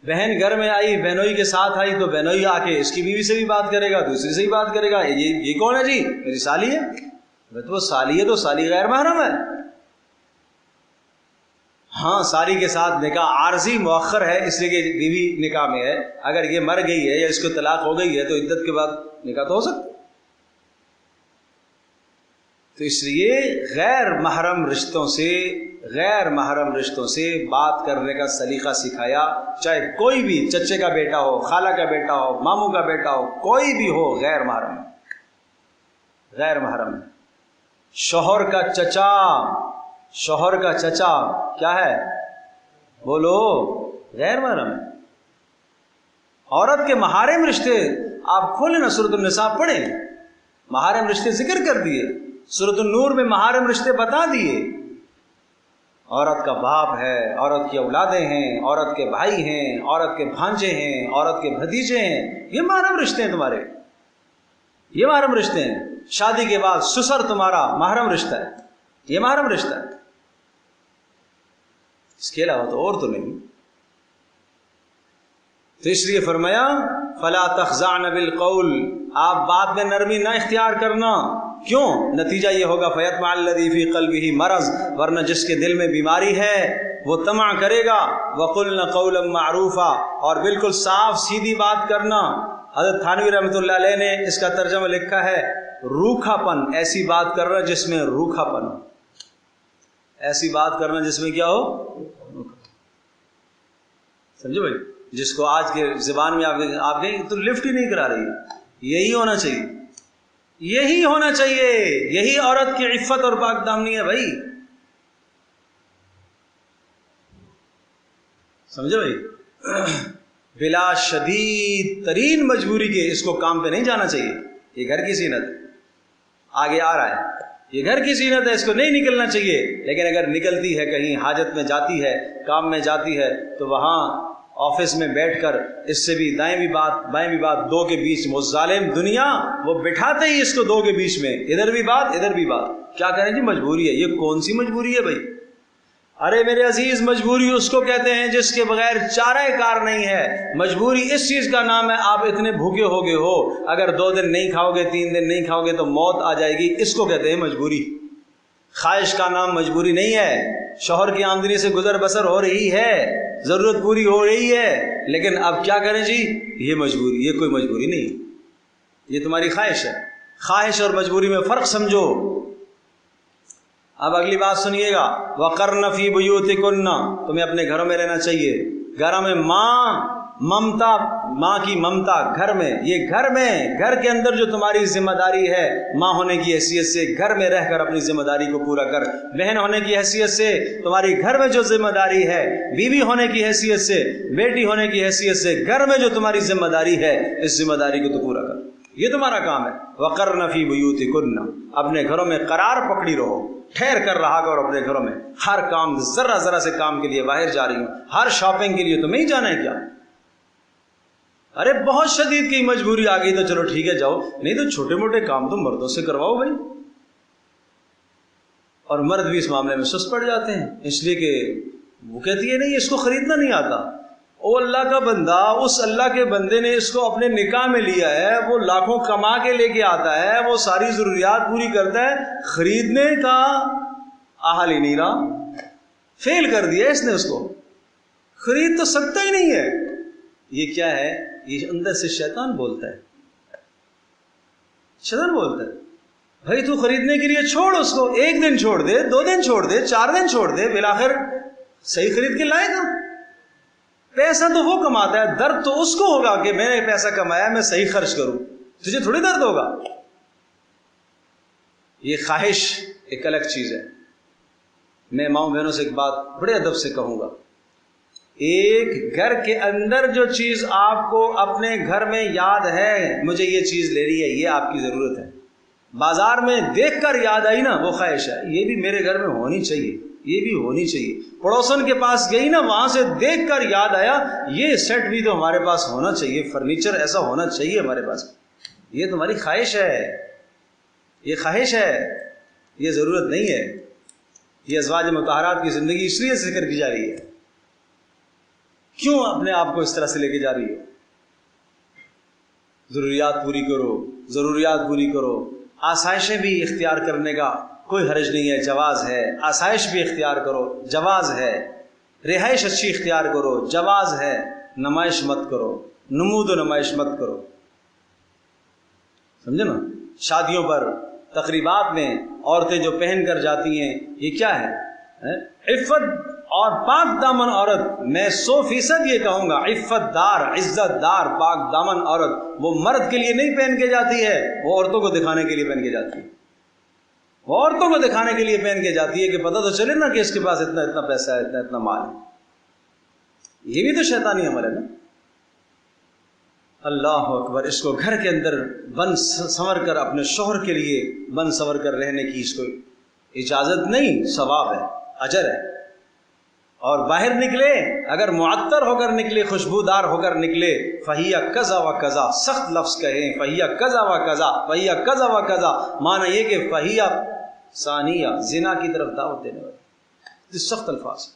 بہن گھر میں آئی، بہنوئی کے ساتھ آئی تو بہنوئی آ کے اس کی بیوی سے بھی بات کرے گا، دوسری سے بھی بات کرے گا. یہ کون ہے جی؟ میری سالی ہے. تو وہ سالی ہے تو سالی غیر محرم ہے. ہاں سالی کے ساتھ نکاح عارضی مؤخر ہے اس لیے کہ بیوی نکاح میں ہے. اگر یہ مر گئی ہے یا اس کو طلاق ہو گئی ہے تو عدت کے بعد نکاح تو ہو سکتا. تو اس لیے غیر محرم رشتوں سے بات کرنے کا سلیقہ سکھایا. چاہے کوئی بھی، چچے کا بیٹا ہو، خالہ کا بیٹا ہو، ماموں کا بیٹا ہو، کوئی بھی ہو، غیر محرم ہے. شوہر کا چچا کیا ہے؟ بولو، غیر محرم ہے. عورت کے محارم رشتے آپ کھولیں نا، سورۃ النساء پڑھیں، محارم رشتے ذکر کر دیے. سورۃ النور میں محارم رشتے بتا دیے. عورت کا باپ ہے، عورت کی اولادیں ہیں، عورت کے بھائی ہیں، عورت کے بھانجے ہیں، عورت کے بھتیجے ہیں. یہ محرم رشتے ہیں تمہارے، یہ محرم رشتے ہیں. شادی کے بعد سسر تمہارا محرم رشتہ ہے، یہ محرم رشتہ ہے. اس کے علاوہ تو اور تو نہیں. تو اس لیے فرمایا فلا تخضعن بالقول، آپ بات میں نرمی نہ اختیار کرنا. کیوں؟ نتیجہ یہ ہوگا فیطمع الذی فی قلبہ مرض، ورنہ جس کے دل میں بیماری ہے وہ طمع کرے گا. وقلن قولا معروفا، اور بالکل صاف سیدھی بات کرنا. حضرت تھانوی رحمۃ اللہ علیہ نے اس کا ترجمہ لکھا ہے روکھا پن، ایسی بات کرنا جس میں روکھا پن ہو، ایسی بات کرنا جس میں کیا ہو، سمجھو بھائی. جس کو آج کے زبان میں آپ کہیں تو لفٹ ہی نہیں کرا رہی ہے. یہی ہونا چاہیے، یہی ہونا چاہیے. یہی عورت کی عفت اور پاک دامنی ہے بھائی. سمجھو بھائی. بلا شدید ترین مجبوری کے اس کو کام پہ نہیں جانا چاہیے. یہ گھر کی زینت آگے آ رہا ہے، یہ گھر کی زینت ہے، اس کو نہیں نکلنا چاہیے. لیکن اگر نکلتی ہے، کہیں حاجت میں جاتی ہے، کام میں جاتی ہے، تو وہاں آفس میں بیٹھ کر اس سے بھی دائیں بھی بات بائیں بھی بات، دو کے بیچ وہ ظالم دنیا وہ بٹھاتے ہی اس کو دو کے بیچ میں، ادھر بھی بات ادھر بھی بات. کیا کریں جی؟ مجبوری ہے. یہ کون سی مجبوری ہے بھائی؟ ارے میرے عزیز، مجبوری اس کو کہتے ہیں جس کے بغیر چارہ کار نہیں ہے. مجبوری اس چیز کا نام ہے آپ اتنے بھوکے ہو گئے ہو، اگر 2 دن نہیں کھاؤ گے، 3 دن نہیں کھاؤ گے تو موت آ جائے گی. اس کو کہتے ہیں مجبوری. خواہش کا نام مجبوری نہیں ہے. شوہر کی آمدنی سے گزر بسر ہو رہی ہے، ضرورت پوری ہو رہی ہے، لیکن اب کیا کریں جی؟ یہ مجبوری، یہ کوئی مجبوری نہیں، یہ تمہاری خواہش ہے. خواہش اور مجبوری میں فرق سمجھو. اب اگلی بات سنیے گا، وَقَرْنَ فِي بُيُوتِكُنَّ، تمہیں اپنے گھروں میں رہنا چاہیے. گھر میں ماں کی ممتا گھر میں، یہ گھر کے اندر جو تمہاری ذمہ داری ہے ماں ہونے کی حیثیت سے، گھر میں رہ کر اپنی ذمہ داری کو پورا کر. بہن ہونے کی حیثیت سے تمہاری گھر میں جو ذمہ داری ہے، بیوی ہونے کی حیثیت سے، بیٹی ہونے کی حیثیت سے گھر میں جو تمہاری ذمہ داری ہے، اس ذمہ داری کو تو پورا کر. یہ تمہارا کام ہے. وَقَرْنَ فِي بُيُوتِكُنَّ، اپنے گھروں میں قرار پکڑی رہو، ٹھہر کر رہا کرو اپنے گھروں میں. ہر کام ذرا سے کام کے لیے باہر جا رہی ہوں، ہر شاپنگ کے لیے تو نہیں جانا ہے کیا؟ ارے بہت شدید کی مجبوری آ گئی تو چلو ٹھیک ہے جاؤ، نہیں تو چھوٹے موٹے کام تو مردوں سے کرواؤ بھائی. اور مرد بھی اس معاملے میں سست پڑ جاتے ہیں، اس لیے کہ وہ کہتی ہے نہیں اس کو خریدنا نہیں آتا. او اللہ کا بندہ، اس اللہ کے بندے نے اس کو اپنے نکاح میں لیا ہے، وہ لاکھوں کما کے لے کے آتا ہے، وہ ساری ضروریات پوری کرتا ہے، خریدنے کا اہل ہی نہیں رہا. فیل کر دیا اس نے، اس کو خرید تو سکتا ہی نہیں ہے. یہ کیا ہے؟ یہ اندر سے شیطان بولتا ہے. شیطان بولتا ہے بھائی تو خریدنے کے لیے چھوڑ اس کو، 1 دن چھوڑ دے، 2 دن چھوڑ دے، 4 دن چھوڑ دے، بالآخر صحیح خرید کے لائے گا. پیسہ تو وہ کماتا ہے، درد تو اس کو ہوگا کہ میں نے پیسہ کمایا میں صحیح خرچ کروں، تجھے تھوڑی درد ہوگا. یہ خواہش ایک الگ چیز ہے. میں ماؤں بہنوں سے ایک بات بڑے ادب سے کہوں گا، ایک گھر کے اندر جو چیز آپ کو اپنے گھر میں یاد ہے مجھے یہ چیز لینی ہے، یہ آپ کی ضرورت ہے، بازار میں دیکھ کر یاد آئی نا وہ خواہش ہے، یہ بھی میرے گھر میں ہونی چاہیے. یہ بھی ہونی چاہیے. پڑوسن کے پاس گئی نا, وہاں سے دیکھ کر یاد آیا یہ سیٹ بھی تو ہمارے پاس ہونا چاہیے, فرنیچر ایسا ہونا چاہیے ہمارے پاس. یہ تمہاری خواہش ہے, یہ خواہش ہے, یہ ضرورت نہیں ہے. یہ ازواج مطہرات کی زندگی اس لیے ذکر کی جا رہی ہے. کیوں اپنے آپ کو اس طرح سے لے کے جا رہی ہو؟ ضروریات پوری کرو, ضروریات پوری کرو. آسائشیں بھی اختیار کرنے کا کوئی حرج نہیں ہے, جواز ہے. آسائش بھی اختیار کرو, جواز ہے. رہائش اچھی اختیار کرو, جواز ہے. نمائش مت کرو, نمود و نمائش مت کرو. سمجھے نا؟ شادیوں پر, تقریبات میں عورتیں جو پہن کر جاتی ہیں, یہ کیا ہے؟ عفت اور پاک دامن عورت. میں 100% یہ کہوں گا, عفت دار, عزت دار, پاک دامن عورت وہ مرد کے لیے نہیں پہن کے جاتی ہے, وہ عورتوں کو دکھانے کے لیے پہن کے جاتی ہے. وہ عورتوں کو دکھانے کے لیے پہن کے جاتی ہے کہ پتہ تو چلے نا کہ اس کے پاس اتنا اتنا پیسہ ہے, اتنا اتنا مال ہے. یہ بھی تو شیطانی عمل ہے نا. اللہ اکبر. اس کو گھر کے اندر بن سنور کر اپنے شوہر کے لیے بن سنور کر رہنے کی اس کو اجازت نہیں, ثواب ہے, اجر ہے. اور باہر نکلے, اگر معطر ہو کر نکلے, خوشبودار ہو کر نکلے, فہیہ کذا و کذا, سخت لفظ کہیں, فہیہ کذا و کذا, فہیہ کذا و کذا, معنی یہ کہ فہیہ ثانیہ, زنا کی طرف دعوت دینے والی, سخت الفاظ.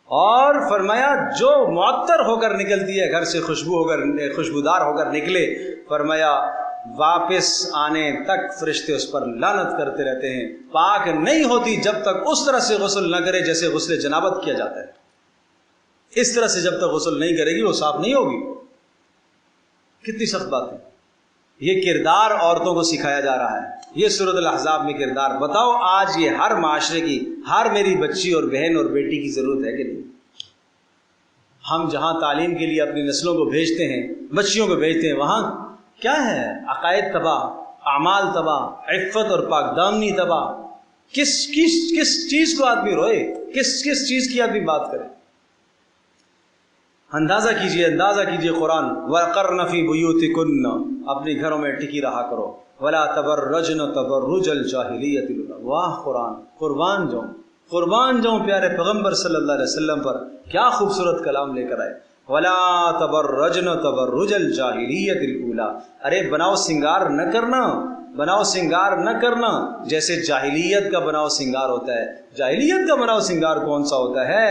اور فرمایا جو معطر ہو کر نکلتی ہے گھر سے, خوشبودار ہو کر نکلے, فرمایا واپس آنے تک فرشتے اس پر لعنت کرتے رہتے ہیں. پاک نہیں ہوتی جب تک اس طرح سے غسل نہ کرے جیسے غسل جنابت کیا جاتا ہے. اس طرح سے جب تک غسل نہیں کرے گی وہ صاف نہیں ہوگی. کتنی سخت بات ہے. یہ کردار عورتوں کو سکھایا جا رہا ہے. یہ سورۃ الاحزاب میں کردار. بتاؤ آج یہ ہر معاشرے کی, ہر میری بچی اور بہن اور بیٹی کی ضرورت ہے کہ نہیں؟ ہم جہاں تعلیم کے لیے اپنی نسلوں کو بھیجتے ہیں, بچیوں کو بھیجتے ہیں, وہاں کیا ہے؟ عقائد تباہ, اعمال تباہ, عفت اور پاک دامنی تباہ. کس چیز کو آدمی روئے, کس چیز کی آدمی بات کرے؟ اندازہ کیجئے قرآن. وَقَرْنَ فِي بُيُوتِكُنَّ, اپنے گھروں میں ٹکی رہا کرو. وَلَا تَبَرَّجْنَ تَبَرُّجَ الْجَاهِلِيَّةِ الْأُولَىٰ. واہ قرآن, قربان جاؤں پیارے پیغمبر صلی اللہ علیہ وسلم پر, کیا خوبصورت کلام لے کر آئے. وَلَا تَبَرَّجْنَ تَبَرُّجَ الْجَاهِلِيَّةِ الْأُولَىٰ. ارے بناؤ سنگار نہ کرنا جیسے جاہلیت کا بناؤ سنگار ہوتا ہے. جاہلیت کا بناؤ سنگار کون سا ہوتا ہے؟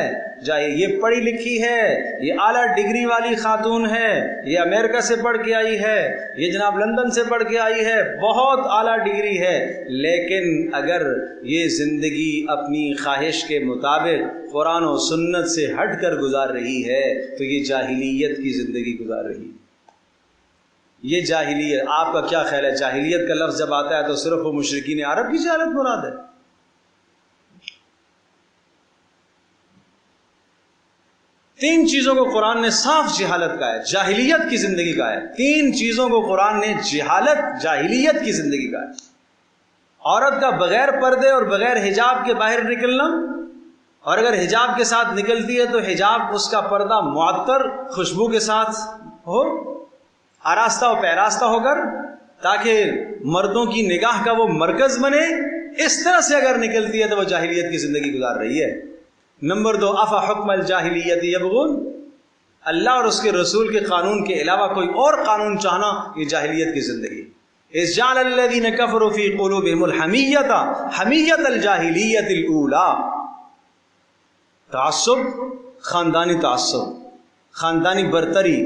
یہ پڑھی لکھی ہے, یہ اعلیٰ ڈگری والی خاتون ہے, یہ امریکہ سے پڑھ کے آئی ہے, یہ جناب لندن سے پڑھ کے آئی ہے, بہت اعلیٰ ڈگری ہے, لیکن اگر یہ زندگی اپنی خواہش کے مطابق قرآن و سنت سے ہٹ کر گزار رہی ہے تو یہ جاہلیت کی زندگی گزار رہی ہے. یہ جاہلیت, آپ کا کیا خیال ہے؟ جاہلیت کا لفظ جب آتا ہے تو صرف وہ مشرکین عرب کی جہالت مراد ہے؟ تین چیزوں کو قرآن نے صاف جہالت کا ہے, جاہلیت کی زندگی کا ہے. تین چیزوں کو قرآن نے جاہلیت کی زندگی کا ہے. عورت کا بغیر پردے اور بغیر حجاب کے باہر نکلنا, اور اگر حجاب کے ساتھ نکلتی ہے تو حجاب اس کا پردہ معطر خوشبو کے ساتھ ہو, آراستہ و پیراستہ ہو کر, تاکہ مردوں کی نگاہ کا وہ مرکز بنے. اس طرح سے اگر نکلتی ہے تو وہ جاہلیت کی زندگی گزار رہی ہے. نمبر 2, افا حکم الجاہلیت یبغون, اللہ اور اس کے رسول کے قانون کے علاوہ کوئی اور قانون چاہنا, یہ جاہلیت کی زندگی. اذ جعل الذین کفروا فی قلوبہم الحمیۃ حمیۃ الجاہلیت الاولیٰ. تعصب, خاندانی تعصب, خاندانی برتری,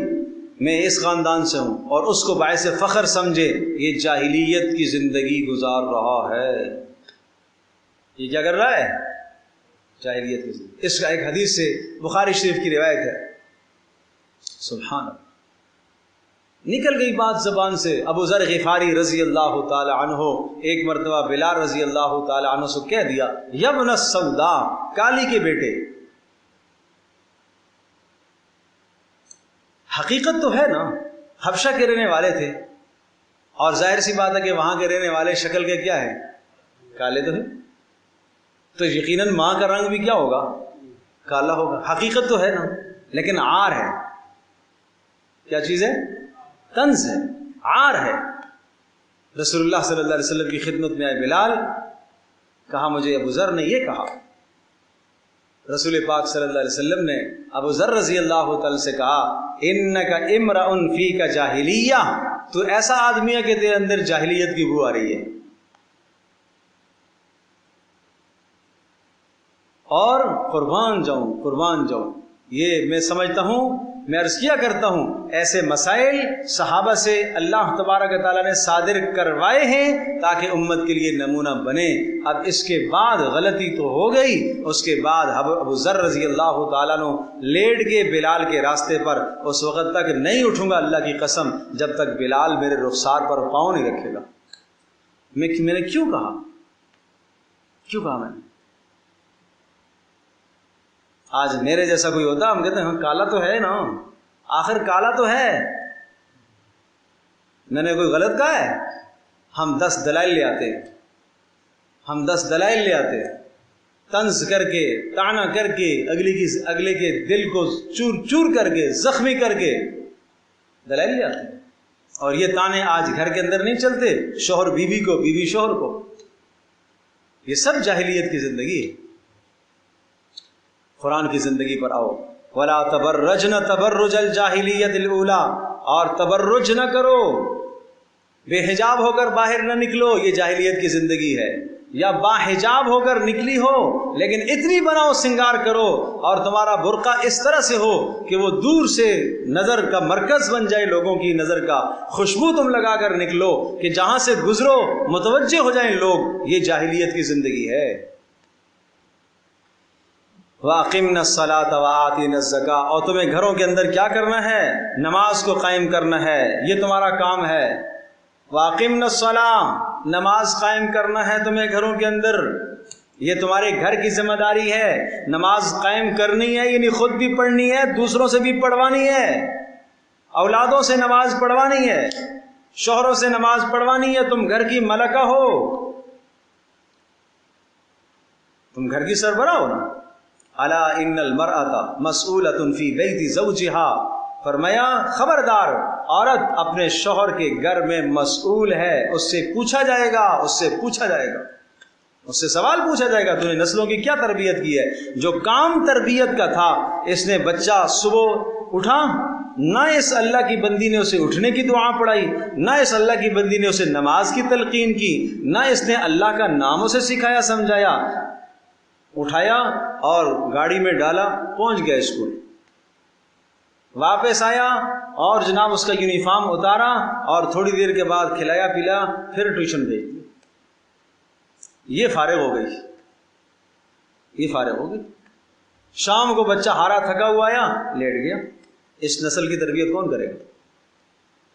میں اس خاندان سے ہوں اور اس کو باعث فخر سمجھے, یہ جاہلیت کی زندگی گزار رہا ہے. یہ کیا کر رہا ہے؟ جاہلیت کی زندگی. اس کا ایک حدیث سے بخاری شریف کی روایت ہے. سبحان اللہ, نکل گئی بات زبان سے. ابو ذر غفاری رضی اللہ تعالی عنہ ایک مرتبہ بلال رضی اللہ تعالی عنہ سے کہہ دیا, یبن السوداء, کالی کے بیٹے. حقیقت تو ہے نا, حبشہ کے رہنے والے تھے, اور ظاہر سی بات ہے کہ وہاں کے رہنے والے شکل کے کیا ہیں؟ کالے تو ہیں, تو یقیناً ماں کا رنگ بھی کیا ہوگا؟ کالا ہوگا. حقیقت تو ہے نا, لیکن عار ہے. کیا چیز ہے؟ طنز ہے, عار ہے. رسول اللہ صلی اللہ علیہ وسلم کی خدمت میں آئے بلال, کہا مجھے ابو ذر نے یہ کہا. رسول پاک صلی اللہ علیہ وسلم نے ابو ذر رضی اللہ تعالی سے کہا انک امرؤ فیک جاہلیہ، تو ایسا آدمی ہے کہ تیرے اندر جاہلیت کی بو آ رہی ہے. اور قربان جاؤں یہ میں سمجھتا ہوں، میں عرض کیا کرتا ہوں، ایسے مسائل صحابہ سے اللہ تبارک و تعالیٰ نے صادر کروائے ہیں تاکہ امت کے لیے نمونہ بنے. اب اس کے بعد غلطی تو ہو گئی، اس کے بعد ابو ذر رضی اللہ تعالیٰ نے لیٹ کے بلال کے راستے پر اس وقت تک نہیں اٹھوں گا اللہ کی قسم جب تک بلال میرے رخسار پر پاؤں نہیں رکھے گا. میں نے کیوں کہا میں نے؟ آج میرے جیسا کوئی ہوتا ہم کہتے ہیں ہاں کالا تو ہے نا، آخر کالا تو ہے، میں نے کوئی غلط کہا ہے؟ ہم 10 دلائل لے آتے طنز کر کے، طعنہ کر کے، اگلے کے دل کو چور کر کے، زخمی کر کے دلائل لے آتے ہیں. اور یہ طعنے آج گھر کے اندر نہیں چلتے، شوہر بیوی کو، بیوی شوہر کو. یہ سب جاہلیت کی زندگی ہے. قرآن کی زندگی پر آؤ. وَلَا تَبَرَّجْنَ تَبَرُّجَ الْجَاهِلِيَّةِ الْأُولَىٰ، اور تبرج نہ کرو، بے حجاب ہو کر باہر نہ نکلو، یہ جاہلیت کی زندگی ہے. یا با حجاب ہو کر نکلی ہو لیکن اتنی بناؤ سنگار کرو اور تمہارا برقع اس طرح سے ہو کہ وہ دور سے نظر کا مرکز بن جائے، لوگوں کی نظر کا خوشبو تم لگا کر نکلو کہ جہاں سے گزرو متوجہ ہو جائیں لوگ. یہ جاہلیت کی زندگی ہے. وَأَقِمْنَا الصَّلَاةَ وَآتِينَا الزَّكَاةَ، اور تمہیں گھروں کے اندر کیا کرنا ہے؟ نماز کو قائم کرنا ہے، یہ تمہارا کام ہے. وَأَقِمْنَا الصَّلَاةَ، نماز قائم کرنا ہے تمہیں گھروں کے اندر، یہ تمہارے گھر کی ذمہ داری ہے. نماز قائم کرنی ہے، یعنی خود بھی پڑھنی ہے، دوسروں سے بھی پڑھوانی ہے، اولادوں سے نماز پڑھوانی ہے، شوہروں سے نماز پڑھوانی ہے. تم گھر کی ملکہ ہو، تم گھر کی سربراہ ہو نا. الا ان المرأة مسئولۃ فی بیت زوجها، فرمایا خبردار، عورت اپنے شوہر کے گھر میں مسئول ہے، اس سے پوچھا جائے گا، اس سے سوال پوچھا جائے گا تو نے نسلوں کی کیا تربیت کی ہے. جو کام تربیت کا تھا، اس نے بچہ صبح اٹھا، نہ اس اللہ کی بندی نے اسے اٹھنے کی دعا پڑھائی، نہ اس اللہ کی بندی نے اسے نماز کی تلقین کی، نہ اس نے اللہ کا نام اسے سکھایا سمجھایا. اٹھایا اور گاڑی میں ڈالا، پہنچ گیا اسکول، واپس آیا اور جناب اس کا یونیفارم اتارا اور تھوڑی دیر کے بعد کھلایا پلایا، پھر ٹیوشن بھیج دیا. یہ فارغ ہو گئی. شام کو بچہ ہارا تھکا ہوا آیا، لیٹ گیا. اس نسل کی تربیت کون کرے گا؟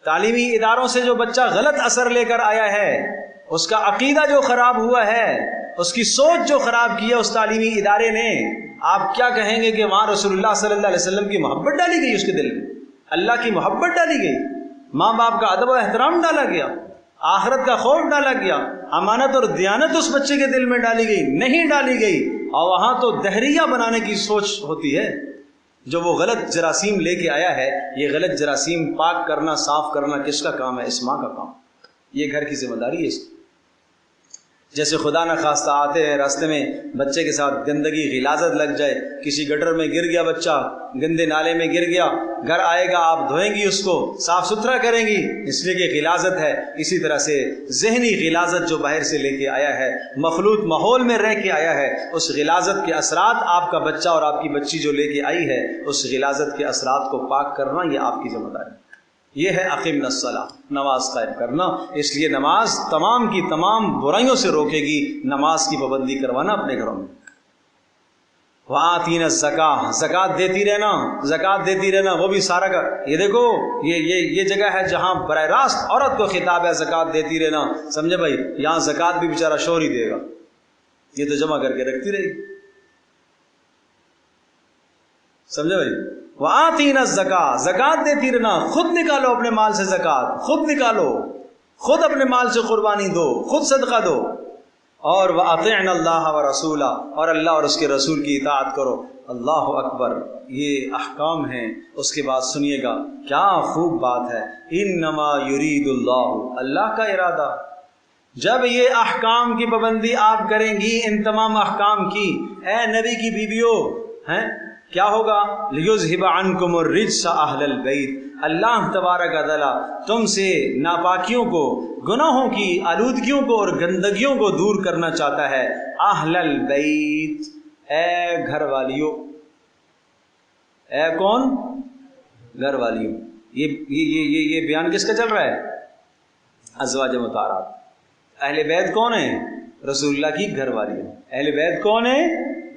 تعلیمی اداروں سے جو بچہ غلط اثر لے کر آیا ہے، اس کا عقیدہ جو خراب ہوا ہے، اس کی سوچ جو خراب کی ہے اس تعلیمی ادارے نے، آپ کیا کہیں گے کہ وہاں رسول اللہ صلی اللہ علیہ وسلم کی محبت ڈالی گئی، اس کے دل میں اللہ کی محبت ڈالی گئی، ماں باپ کا ادب و احترام ڈالا گیا، آخرت کا خوف ڈالا گیا، امانت اور دیانت اس بچے کے دل میں ڈالی گئی؟ نہیں ڈالی گئی. اور وہاں تو دہریہ بنانے کی سوچ ہوتی ہے. جو وہ غلط جراثیم لے کے آیا ہے، یہ غلط جراثیم پاک کرنا، صاف کرنا کس کا کام ہے؟ اس ماں کا کام. یہ گھر کی ذمہ داری ہے اس کی. جیسے خدا نہ خواستہ آتے ہیں راستے میں بچے کے ساتھ گندگی غلاظت لگ جائے، کسی گٹر میں گر گیا بچہ، گندے نالے میں گر گیا، گھر آئے گا آپ دھوئیں گی، اس کو صاف ستھرا کریں گی، اس لیے کہ غلاظت ہے. اسی طرح سے ذہنی غلاظت جو باہر سے لے کے آیا ہے، مخلوط ماحول میں رہ کے آیا ہے، اس غلاظت کے اثرات آپ کا بچہ اور آپ کی بچی جو لے کے آئی ہے، اس غلاظت کے اثرات کو پاک کرنا یہ آپ کی ذمہ داری ہے. یہ ہے اقیمنا الصلاۃ، نماز قائم کرنا. اس لیے نماز تمام کی تمام برائیوں سے روکے گی. نماز کی پابندی کروانا اپنے گھروں میں. وآتینا الزکاۃ، زکوٰۃ دیتی رہنا، وہ بھی سارا کا. یہ دیکھو یہ جگہ ہے جہاں براہ راست عورت کو خطاب ہے، زکوٰۃ دیتی رہنا. سمجھے بھائی؟ یہاں زکوٰۃ بھی بیچارہ شوہر ہی دے گا، یہ تو جمع کر کے رکھتی رہے گی. سمجھے بھائی؟ وآتینا الزکاۃ، زکوٰۃ دیتی رہنا. خود نکالو اپنے مال سے زکوٰۃ، خود نکالو، خود اپنے مال سے قربانی دو، خود صدقہ دو. اور وَأَطِعْنَ اللَّهَ وَرَسُولَهُ، اور اللہ اور اس کے رسول کی اطاعت کرو. اللہ اکبر. یہ احکام ہیں. اس کے بعد سنیے گا کیا خوب بات ہے. انما یرید اللہ، اللہ کا ارادہ، جب یہ احکام کی پابندی آپ کریں گی، ان تمام احکام کی، اے نبی کی بیویوں، ہیں کیا ہوگا؟ لِيُذْهِبَ عَنْكُمُ الرِّجْسَ أَهْلَ الْبَيْتِ، اللہ تبارک و تعالی تم سے ناپاکیوں کو، گناہوں کی آلودگیوں کو اور گندگیوں کو دور کرنا چاہتا ہے۔ اہل البیت، اے گھر والیوں، اے کون؟ گھر والیوں۔ یہ بیان کس کا چل رہا ہے؟ ازواج مطہرات۔ اہل بیت کون ہیں؟ رسول اللہ کی گھر والیوں۔ اہل بیت کون ہیں؟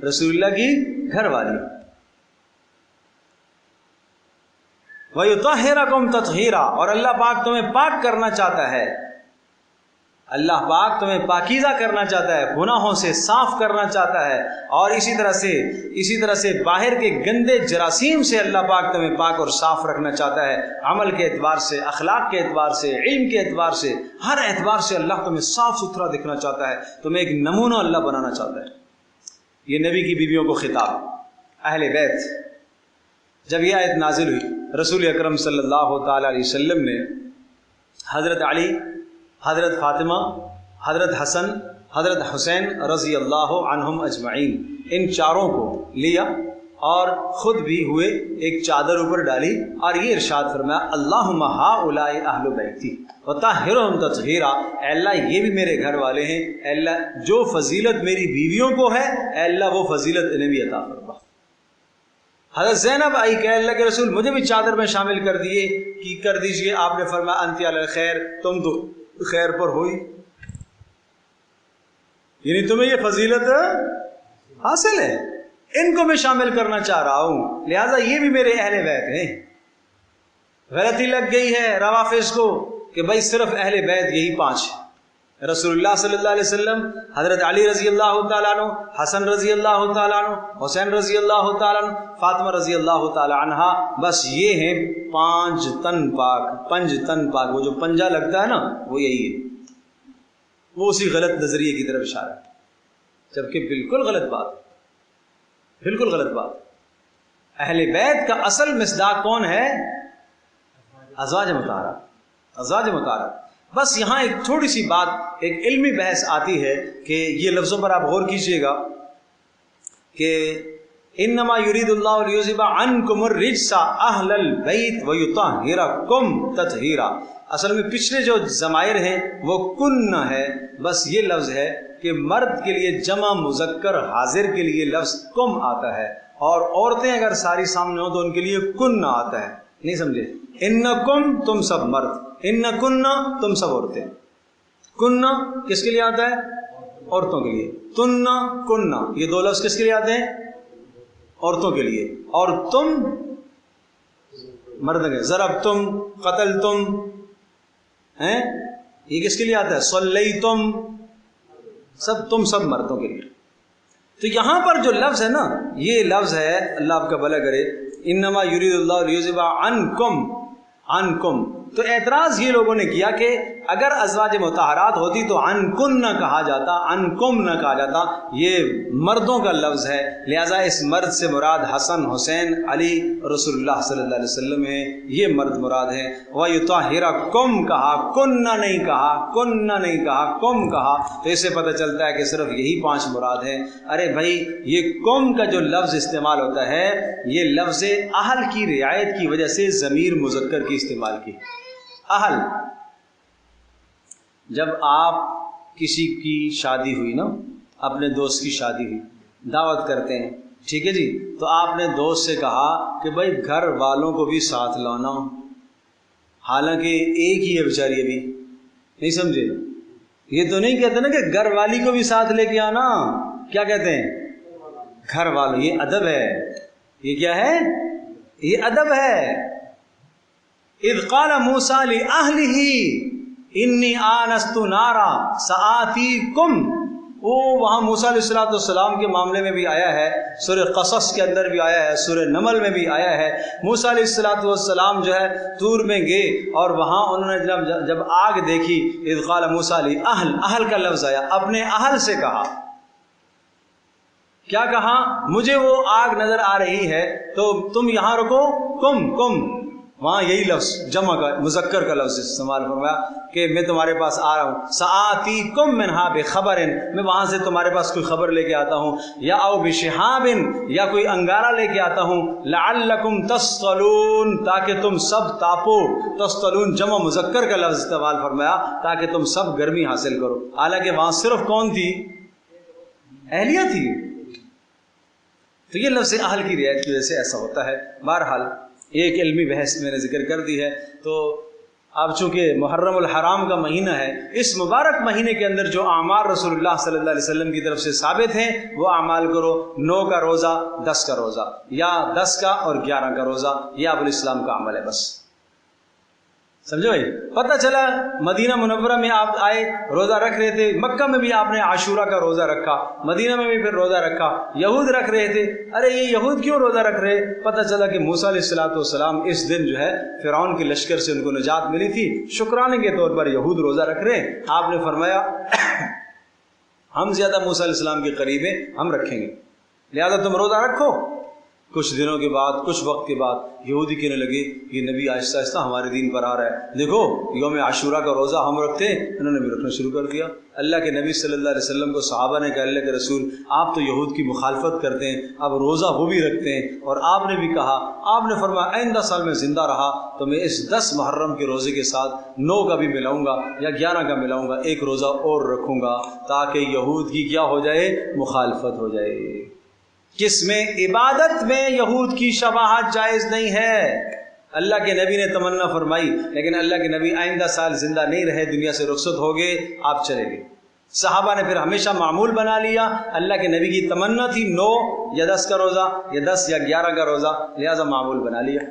رسول اللہ کی گھر والیوں۔ وَيُطَهِّرَكُمْ تَطْهِيرًا، اور اللہ پاک تمہیں پاک کرنا چاہتا ہے، اللہ پاک تمہیں پاکیزہ کرنا چاہتا ہے، گناہوں سے صاف کرنا چاہتا ہے، اور اسی طرح سے باہر کے گندے جراثیم سے اللہ پاک تمہیں پاک اور صاف رکھنا چاہتا ہے، عمل کے اعتبار سے، اخلاق کے اعتبار سے، علم کے اعتبار سے، ہر اعتبار سے اللہ تمہیں صاف ستھرا دکھنا چاہتا ہے، تمہیں ایک نمونہ اللہ بنانا چاہتا ہے۔ یہ نبی کی بیویوں کو خطاب، اہل بیت۔ جب یہ آیت نازل ہوئی، رسول اکرم صلی اللہ تعالی علیہ وسلم نے حضرت علی، حضرت فاطمہ، حضرت حسن، حضرت حسین رضی اللہ عنہم اجمعین، ان چاروں کو لیا اور خود بھی ہوئے، ایک چادر اوپر ڈالی اور یہ ارشاد فرمایا، اللہم ہؤلاء اہل بیتی وطہرہم تطہیرا، اے اللہ یہ بھی میرے گھر والے ہیں، اے اللہ جو فضیلت میری بیویوں کو ہے، اے اللہ وہ فضیلت انہیں بھی عطا فرما۔ حضرت زینب آئی کہ اللہ کے رسول مجھے بھی چادر میں شامل کر دیجئے، آپ نے فرمایا انتی علی الخیر، تم تو خیر پر ہوئی، یعنی تمہیں یہ فضیلت حاصل ہے، ان کو میں شامل کرنا چاہ رہا ہوں، لہٰذا یہ بھی میرے اہل بیت ہیں۔ غلطی لگ گئی ہے روافض کو کہ بھائی صرف اہل بیت یہی 5 ہیں، رسول اللہ صلی اللہ علیہ وسلم، حضرت علی رضی اللہ تعالیٰ عنہ، حسن رضی اللہ تعالیٰ عنہ، حسین رضی اللہ تعالیٰ عنہ، فاطمہ رضی اللہ تعالیٰ عنہا، بس یہ ہیں 5 تن پاک، 5 تن پاک۔ وہ جو پنجہ لگتا ہے نا وہ یہی ہے، وہ اسی غلط نظریے کی طرف اشارہ ہے، جبکہ بالکل غلط بات، بالکل غلط بات۔ اہل بیت کا اصل مصداق کون ہے؟ ازواج مطہرات، ازواج مطہرات۔ بس یہاں ایک تھوڑی سی بات، ایک علمی بحث آتی ہے کہ یہ لفظوں پر آپ غور کیجئے گا کہ انما یرید اللہ لیذھب عنکم الرجس اہل البیت ویطہرکم تطہیرا، اصل میں پچھلے جو ضمائر ہیں وہ کن ہے، بس یہ لفظ ہے کہ مرد کے لیے جمع مذکر حاضر کے لیے لفظ کم آتا ہے، اور عورتیں اگر ساری سامنے ہو تو ان کے لیے کن آتا ہے، نہیں سمجھے؟ انکم تم سب مرد، ان کننا تم سب عورتیں۔ کننا کس کے لیے آتا ہے؟ عورتوں کے لیے۔ تننا کننا، یہ 2 لفظ کس کے لیے آتے ہیں؟ عورتوں کے لیے۔ اور تم مرد کے، ضرب تم، قتل تم، ہیں یہ کس کے لیے آتا ہے؟ صلیتم، سب تم سب مردوں کے لیے۔ تو یہاں پر جو لفظ ہے نا، یہ لفظ ہے، اللہ آپ کا بھلا کرے، انما یرید اللہ لیذھب عنکم، تو اعتراض یہ لوگوں نے کیا کہ اگر ازواج مطہرات ہوتی تو عنکن نہ کہا جاتا، عنکم نہ کہا جاتا، یہ مردوں کا لفظ ہے، لہٰذا اس مرد سے مراد حسن، حسین، علی، رسول اللہ صلی اللہ علیہ وسلم ہیں، یہ مرد مراد ہیں۔ وَيُطَهِّرَكُمْ کہا، کننا نہیں کہا، کننا نہیں کہا، کم کہا، تو اس سے پتہ چلتا ہے کہ صرف یہی 5 مراد ہیں۔ ارے بھائی یہ کم کا جو لفظ استعمال ہوتا ہے، یہ لفظ اہل کی رعایت کی وجہ سے ضمیر مذکر کی استعمال کی۔ اہل، جب آپ کسی کی شادی ہوئی نا، اپنے دوست کی شادی ہوئی، دعوت کرتے ہیں، ٹھیک ہے جی، تو آپ نے دوست سے کہا کہ بھائی گھر والوں کو بھی ساتھ لانا، حالانکہ ایک ہی ہے بیچاری، ابھی نہیں سمجھے؟ یہ تو نہیں کہتے نا کہ گھر والی کو بھی ساتھ لے کے آنا، کیا کہتے ہیں؟ گھر والوں۔ یہ ادب ہے، یہ کیا ہے؟ یہ ادب ہے۔ اذ قال موسیٰ لأہلہ انی آنست نارا سآتیکم، وہ وہاں موسیٰ علیہ السلام کے معاملے میں بھی آیا ہے، سورہ قصص کے اندر بھی آیا ہے، سورہ نمل میں بھی آیا ہے۔ موسیٰ علیہ السلام جو ہے طور میں گئے اور وہاں انہوں نے جب آگ دیکھی، اذ قال موسیٰ لأہل، اہل کا لفظ آیا، اپنے اہل سے کہا، کیا کہا؟ مجھے وہ آگ نظر آ رہی ہے تو تم یہاں رکو، کم وہاں یہی لفظ جمع کا مذکر کا لفظ استعمال فرمایا کہ میں تمہارے پاس آ رہا ہوں، سآتیکم منہا بخبر، میں وہاں سے تمہارے پاس کوئی خبر لے کے آتا ہوں، یا او بشہاب، یا کوئی انگارہ لے کے آتا ہوں، لعلکم تصطلون، تاکہ تم سب تاپو، تصطلون جمع مذکر کا لفظ استعمال فرمایا تاکہ تم سب گرمی حاصل کرو، حالانکہ وہاں صرف کون تھی؟ اہلیہ تھی۔ تو یہ لفظ اہل کی رعایت کی وجہ سے ایسا ہوتا ہے۔ بہرحال ایک علمی بحث میں نے ذکر کر دی ہے۔ تو اب چونکہ محرم الحرام کا مہینہ ہے، اس مبارک مہینے کے اندر جو اعمال رسول اللہ صلی اللہ علیہ وسلم کی طرف سے ثابت ہیں وہ اعمال کرو۔ 9 کا روزہ، 10 کا روزہ، یا 10 کا اور 11 کا روزہ، یہ اب الاسلام کا عمل ہے۔ بس سمجھو بھائی، پتہ چلا مدینہ منورہ میں آپ آئے، روزہ رکھ رہے تھے، مکہ میں بھی آپ نے عاشورہ کا روزہ رکھا، مدینہ میں بھی پھر روزہ رکھا، یہود رکھ رہے تھے، ارے یہ یہود کیوں روزہ رکھ رہے؟ پتہ چلا کہ موسیٰ علیہ السلام اس دن جو ہے فرعون کے لشکر سے ان کو نجات ملی تھی، شکرانے کے طور پر یہود روزہ رکھ رہے ہیں۔ آپ نے فرمایا ہم زیادہ موسیٰ علیہ السلام کے قریب ہیں، ہم رکھیں گے، لہذا تم روزہ رکھو۔ کچھ دنوں کے بعد، کچھ وقت کے بعد یہودی کہنے لگے یہ نبی آہستہ آہستہ ہمارے دین پر آ رہا ہے، دیکھو یوم عاشورہ کا روزہ ہم رکھتے ہیں، انہوں نے بھی رکھنا شروع کر دیا۔ اللہ کے نبی صلی اللہ علیہ وسلم کو صحابہ نے کہا اللہ کے رسول آپ تو یہود کی مخالفت کرتے ہیں، اب روزہ وہ بھی رکھتے ہیں، اور آپ نے بھی کہا، آپ نے فرمایا آئندہ سال میں زندہ رہا تو میں اس 10 محرم کے روزے کے ساتھ 9 کا بھی ملاؤں گا یا 11 کا ملاؤں گا، ایک روزہ اور رکھوں گا تاکہ یہود کی کیا ہو جائے؟ مخالفت ہو جائے۔ کس میں؟ عبادت میں یہود کی شباہت جائز نہیں ہے۔ اللہ کے نبی نے تمنا فرمائی، لیکن اللہ کے نبی آئندہ سال زندہ نہیں رہے، دنیا سے رخصت ہو گئے، آپ چلے گئے۔ صحابہ نے پھر ہمیشہ معمول بنا لیا، اللہ کے نبی کی تمنا تھی 9 یا 10 کا روزہ، یا 10 یا 11 کا روزہ، لہذا معمول بنا لیا۔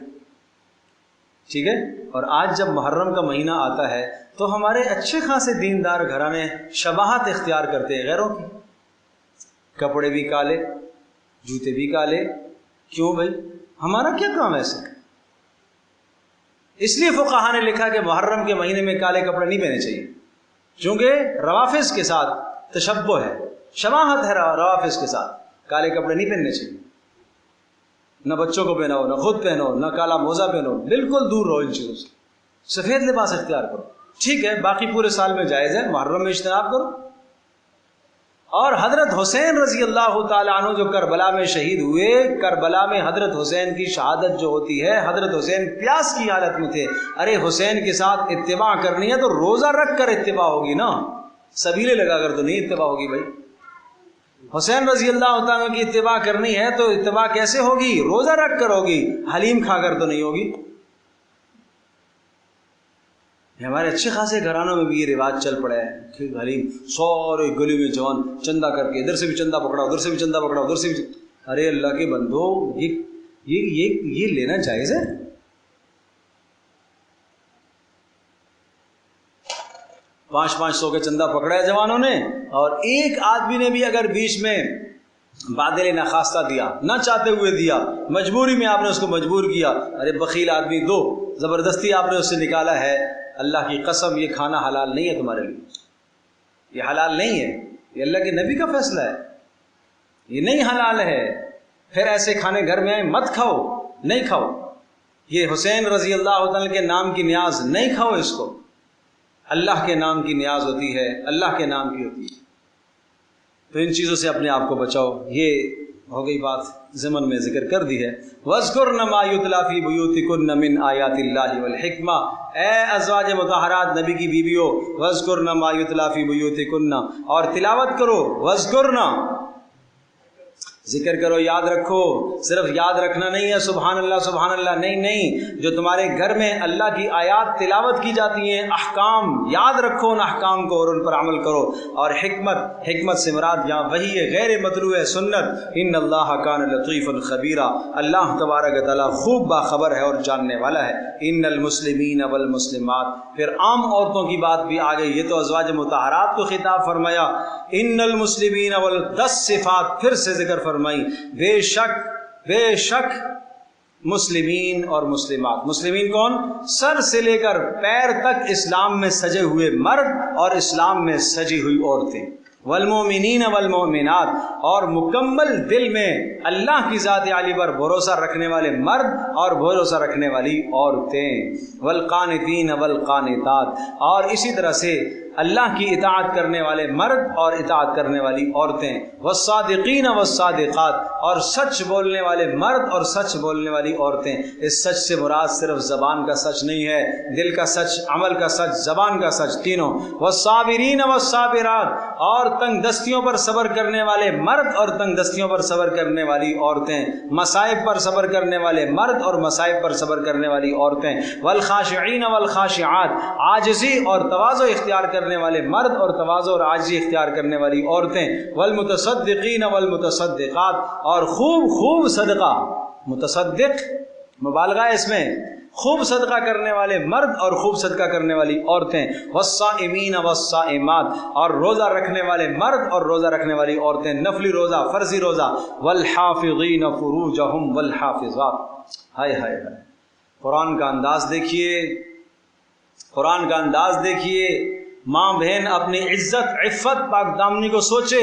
ٹھیک ہے؟ اور آج جب محرم کا مہینہ آتا ہے تو ہمارے اچھے خاصے دیندار گھرانے شباہت اختیار کرتے ہیں غیروں کی، کپڑے بھی کالے، جوتے بھی کالے، کیوں بھائی؟ ہمارا کیا کام ہے ایسے؟ اس لیے فقہاء نے لکھا کہ محرم کے مہینے میں کالے کپڑے نہیں پہنے چاہیے، چونکہ روافظ کے ساتھ تشبہ ہے، شباہت ہے روافظ کے ساتھ، کالے کپڑے نہیں پہننے چاہیے، نہ بچوں کو پہناؤ، نہ خود پہنو، نہ کالا موزہ پہنو، بالکل دور رہو ان چیزوں سے، سفید لباس اختیار کرو۔ ٹھیک ہے، باقی پورے سال میں جائز ہے، محرم میں اجتناب کرو۔ اور حضرت حسین رضی اللہ تعالیٰ عنہ جو کربلا میں شہید ہوئے، کربلا میں حضرت حسین کی شہادت جو ہوتی ہے، حضرت حسین پیاس کی حالت میں تھے، ارے حسین کے ساتھ اتباع کرنی ہے تو روزہ رکھ کر اتباع ہوگی نا، سبیلے لگا کر تو نہیں اتباع ہوگی بھائی۔ حسین رضی اللہ تعالیٰ کی اتباع کرنی ہے تو اتباع کیسے ہوگی؟ روزہ رکھ کر ہوگی، حلیم کھا کر تو نہیں ہوگی۔ ہمارے اچھے خاصے گھرانوں میں بھی یہ رواج چل پڑا ہے کہ حلیم سارے گلی میں جوان چندہ کر کے، ادھر سے بھی چندہ پکڑا، ادھر سے بھی چندہ پکڑا، ادھر سے بھی ارے اللہ کے بندو، یہ لینا جائز ہے؟ 500 کا چندہ پکڑا ہے جوانوں نے، اور ایک آدمی نے بھی اگر بیچ میں بادل ناخواستہ دیا، نہ چاہتے ہوئے دیا، مجبوری میں آپ نے اس کو مجبور کیا، ارے بخیل آدمی دو، زبردستی آپ نے اس سے نکالا ہے، اللہ کی قسم یہ کھانا حلال نہیں ہے تمہارے لیے، یہ حلال نہیں ہے، یہ اللہ کے نبی کا فیصلہ ہے، یہ نہیں حلال ہے۔ پھر ایسے کھانے گھر میں آئے مت کھاؤ، نہیں کھاؤ، یہ حسین رضی اللہ تعالیٰ کے نام کی نیاز نہیں کھاؤ، اس کو اللہ کے نام کی نیاز ہوتی ہے، اللہ کے نام کی ہوتی ہے، تو ان چیزوں سے اپنے آپ کو بچاؤ۔ یہ ہو گئی بات ضمن میں ذکر کر دی ہے۔ وَاذْكُرْنَ مَا يُتْلَى فِي بُيُوتِكُنَّ مِنْ آيَاتِ اللَّهِ وَالْحِكْمَةِ، اے ازواج مطہرات نبی کی بیویوں، وَاذْكُرْنَ مَا يُتْلَى فِي بُيُوتِكُنَّ، اور تلاوت کرو، وَاذْكُرْنَ ذکر کرو، یاد رکھو، صرف یاد رکھنا نہیں ہے سبحان اللہ سبحان اللہ، نہیں نہیں، جو تمہارے گھر میں اللہ کی آیات تلاوت کی جاتی ہیں، احکام یاد رکھو ان احکام کو اور ان پر عمل کرو، اور حکمت سے مراد یہاں وہی ہے، غیر مطلوع ہے سنت، ان اللہ کان لطیفا خبیرا، اللہ تبارک تعالیٰ خوب باخبر ہے اور جاننے والا ہے۔ ان المسلمین والمسلمات، پھر عام عورتوں کی بات بھی آ گئی، یہ تو ازواج مطہرات کو خطاب فرمایا، ان المسلمین 10 صفات پھر سے ذکر فرمائی، بے شک مسلمین اور مسلمات، مسلمین کون؟ سر سے لے کر پیر تک اسلام میں سجے ہوئے مرد اور اسلام میں سجی ہوئی عورتیں، والمؤمنین والمؤمنات، اور مکمل دل میں اللہ کی ذات عالی پر بھروسہ رکھنے والے مرد اور بھروسہ رکھنے والی عورتیں، والقانتین والقانتات، اور اسی طرح سے اللہ کی اطاعت کرنے والے مرد اور اطاعت کرنے والی عورتیں، والصادقین والصادقات، اور سچ بولنے والے مرد اور سچ بولنے والی عورتیں۔ اس سچ سے مراد صرف زبان کا سچ نہیں ہے، دل کا سچ، عمل کا سچ، زبان کا سچ، تینوں۔ والصابرین والصابرات، اور تنگ دستیوں پر صبر کرنے والے مرد اور تنگ دستیوں پر صبر کرنے والی عورتیں، مصائب پر صبر کرنے والے مرد اور مصائب پر صبر کرنے والی عورتیں۔ والخاشعین والخاشعات، عاجزی اور تواضع اختیار کرنے والے مرد اور تواضع اور عاجزی اختیار کرنے والی عورتیں۔ والمتصدقین والمتصدقات، اور خوب خوب صدقہ، متصدق مبالغہ ہے اس میں، خوب صدقہ کرنے والے مرد اور خوب صدقہ کرنے والی عورتیں۔ والصائمین والصائمات، اور روزہ رکھنے والے مرد اور روزہ رکھنے والی عورتیں، نفلی روزہ، فرضی روزہ۔ والحافظین فروجہم والحافظات، ہائے ہائے ہائے، قرآن کا انداز دیکھیے، قرآن کا انداز دیکھیے۔ ماں بہن اپنی عزت، عفت، پاک دامنی کو سوچے،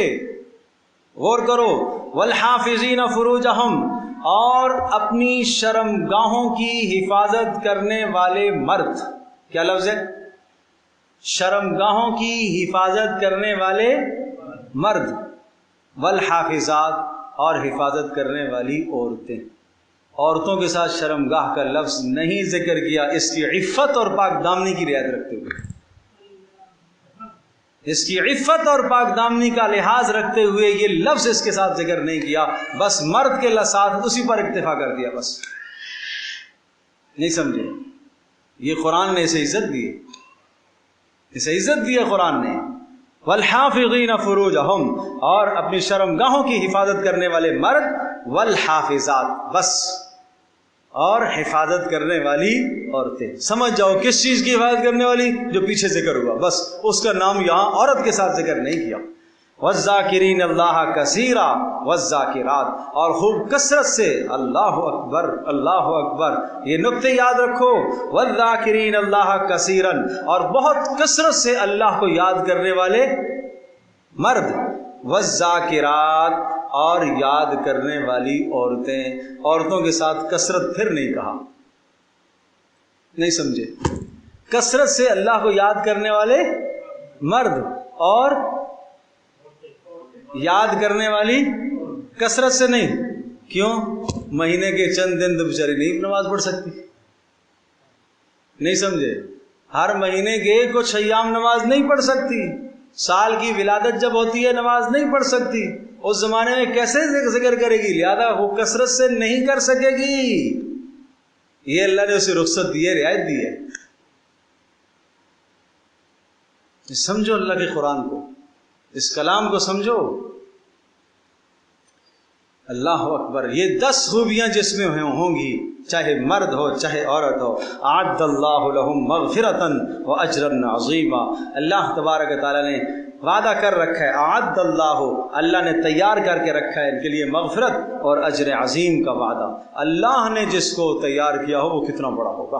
غور کرو۔ والحافظین فروجہم، اور اپنی شرمگاہوں کی حفاظت کرنے والے مرد، کیا لفظ ہے؟ شرمگاہوں کی حفاظت کرنے والے مرد۔ والحافظات، اور حفاظت کرنے والی عورتیں۔ عورتوں کے ساتھ شرمگاہ کا لفظ نہیں ذکر کیا، اس کی عفت اور پاک دامنی کی رعایت رکھتے ہوئے، اس کی عفت اور پاک دامنی کا لحاظ رکھتے ہوئے یہ لفظ اس کے ساتھ ذکر نہیں کیا، بس مرد کے ساتھ اسی پر اکتفا کر دیا، بس نہیں سمجھے؟ یہ قرآن نے اسے عزت دی، اسے عزت دی ہے قرآن نے۔ والحافظین فروجہم، اور اپنی شرمگاہوں کی حفاظت کرنے والے مرد، والحافظات، بس، اور حفاظت کرنے والی عورتیں۔ سمجھ جاؤ کس چیز کی حفاظت کرنے والی؟ جو پیچھے ذکر ہوا، بس اس کا نام یہاں عورت کے ساتھ ذکر نہیں کیا۔ والذاکرین اللہ کثیرا والذاکرات، اور خوب کثرت سے اللہ اکبر، اللہ اکبر، یہ نقطے یاد رکھو۔ والذاکرین اللہ کثیرا، اور بہت کثرت سے اللہ کو یاد کرنے والے مرد۔ والذاکرات، اور یاد کرنے والی عورتیں۔ عورتوں کے ساتھ کثرت پھر نہیں کہا، نہیں سمجھے؟ کثرت سے اللہ کو یاد کرنے والے مرد، اور یاد کرنے والی کثرت سے نہیں۔ کیوں؟ مہینے کے چند دن تو بیچاری نہیں نماز پڑھ سکتی، نہیں سمجھے؟ ہر مہینے کے کچھ ایام نماز نہیں پڑھ سکتی، سال کی ولادت جب ہوتی ہے نماز نہیں پڑھ سکتی، اس زمانے میں کیسے ذکر کرے گی؟ لہذا وہ کثرت سے نہیں کر سکے گی، یہ اللہ نے اسے رخصت دی ہے، رعایت دی ہے۔ سمجھو اللہ کے قرآن کو، اس کلام کو سمجھو۔ اللہ اکبر، یہ 10 خوبیاں جس میں ہوں گی، چاہے مرد ہو چاہے عورت ہو۔ اعد اللہ لہم مغفرۃ واجرا عظیما، اللہ تبارک تعالیٰ نے وعدہ کر رکھا ہے، اعد اللہ، اللہ نے تیار کر کے رکھا ہے ان کے لیے مغفرت اور اجر عظیم کا وعدہ۔ اللہ نے جس کو تیار کیا ہو وہ کتنا بڑا ہوگا،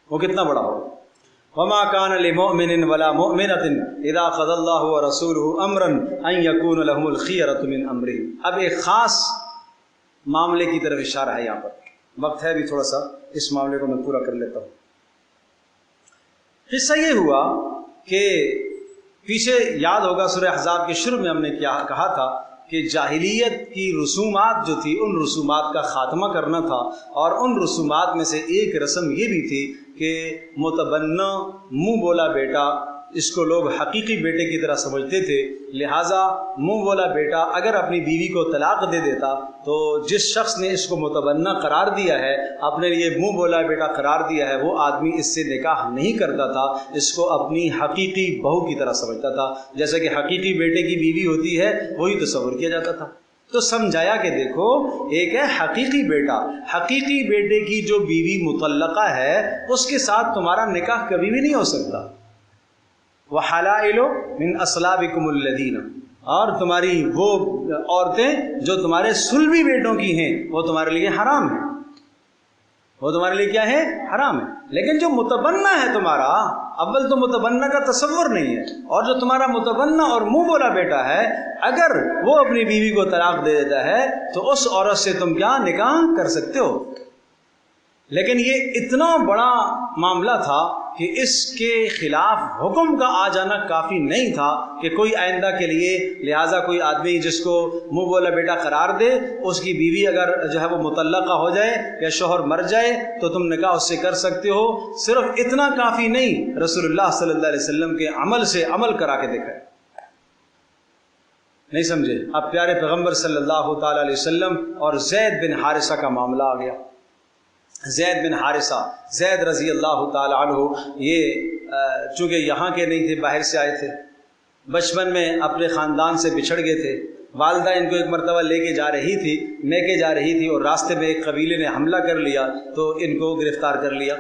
وہ کتنا بڑا ہوگا۔ وما كان لمؤمن ولا مؤمنة اذا قضى الله ورسوله امرا ان يكون لهم الخيرة من امرهم۔ اب ایک خاص معاملے کی طرف اشارہ ہے، یہاں پر وقت ہے بھی تھوڑا سا، اس معاملے کو میں پورا کر لیتا ہوں۔ قصہ یہ ہوا کہ پیچھے یاد ہوگا سورہ احزاب کے شروع میں ہم نے کیا کہا تھا کہ جاہلیت کی رسومات جو تھی ان رسومات کا خاتمہ کرنا تھا، اور ان رسومات میں سے ایک رسم یہ بھی تھی کہ متبنہ منہ بولا بیٹا، اس کو لوگ حقیقی بیٹے کی طرح سمجھتے تھے، لہٰذا منہ بولا بیٹا اگر اپنی بیوی کو طلاق دے دیتا تو جس شخص نے اس کو متبنہ قرار دیا ہے، اپنے لیے منہ بولا بیٹا قرار دیا ہے، وہ آدمی اس سے نکاح نہیں کرتا تھا، اس کو اپنی حقیقی بہو کی طرح سمجھتا تھا، جیسے کہ حقیقی بیٹے کی بیوی ہوتی ہے وہی تصور کیا جاتا تھا۔ تو سمجھایا کہ دیکھو ایک ہے حقیقی بیٹا، حقیقی بیٹے کی جو بیوی مطلقہ ہے اس کے ساتھ تمہارا نکاح کبھی بھی نہیں ہو سکتا۔ وحلائل من اصلابکم الذین، اور تمہاری وہ عورتیں جو تمہارے صلبی بیٹوں کی ہیں وہ تمہارے لیے حرام ہیں، وہ تمہارے لیے کیا ہے؟ حرام ہے۔ لیکن جو متبنہ ہے تمہارا، اول تو متبنہ کا تصور نہیں ہے، اور جو تمہارا متبنہ اور منہ بولا بیٹا ہے، اگر وہ اپنی بیوی کو طلاق دے دیتا ہے تو اس عورت سے تم کیا نکاح کر سکتے ہو۔ لیکن یہ اتنا بڑا معاملہ تھا کہ اس کے خلاف حکم کا آ جانا کافی نہیں تھا کہ کوئی آئندہ کے لیے، لہٰذا کوئی آدمی جس کو منہ بولا بیٹا قرار دے، اس کی بیوی اگر جو ہے وہ مطلقہ ہو جائے یا شوہر مر جائے تو تم نکاح اس سے کر سکتے ہو۔ صرف اتنا کافی نہیں، رسول اللہ صلی اللہ علیہ وسلم کے عمل سے عمل کرا کے دکھائے۔ نہیں سمجھے؟ اب پیارے پیغمبر صلی اللہ تعالی علیہ وسلم اور زید بن حارثہ کا معاملہ آ گیا۔ زید بن حارثہ، زید رضی اللہ تعالی عنہ، یہ چونکہ یہاں کے نہیں تھے، باہر سے آئے تھے، بچپن میں اپنے خاندان سے بچھڑ گئے تھے۔ والدہ ان کو ایک مرتبہ لے کے جا رہی تھی، میکے جا رہی تھی، اور راستے میں ایک قبیلے نے حملہ کر لیا تو ان کو گرفتار کر لیا،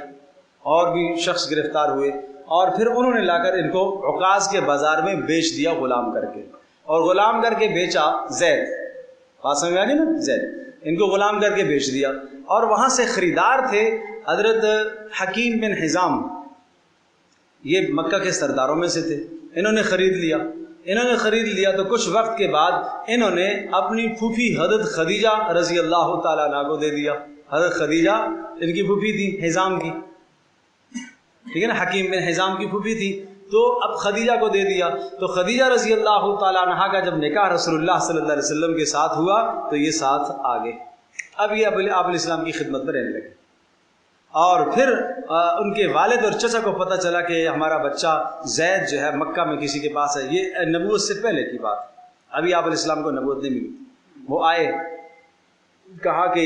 اور بھی شخص گرفتار ہوئے، اور پھر انہوں نے لا کر ان کو عکاظ کے بازار میں بیچ دیا غلام کر کے، اور غلام کر کے بیچا زید، بات سمجھ میں آ گئی نا؟ زید ان کو غلام کر کے بیچ دیا، اور وہاں سے خریدار تھے حضرت حکیم بن حزام، یہ مکہ کے سرداروں میں سے تھے، انہوں نے خرید لیا تو کچھ وقت کے بعد انہوں نے اپنی پھوپھی حضرت خدیجہ رضی اللہ تعالیٰ عنہ کو دے دیا۔ حضرت خدیجہ ان کی پھوپھی تھی، حزام کی، ٹھیک ہے نا، حکیم بن حزام کی پھوپھی تھی، تو اب خدیجہ کو دے دیا۔ تو خدیجہ رضی اللہ تعالیٰ عنہ کا جب نکاح رسول اللہ صلی اللہ علیہ وسلم کے ساتھ ہوا تو یہ ساتھ آگے، اب یہ آپ علیہ السلام کی خدمت میں رہنے لگے، اور پھر ان کے والد اور چچا کو پتہ چلا کہ ہمارا بچہ زید جو ہے مکہ میں کسی کے پاس ہے۔ یہ نبوت سے پہلے کی بات، ابھی آپ علیہ السلام کو نبوت نہیں ملی۔ وہ آئے، کہا کہ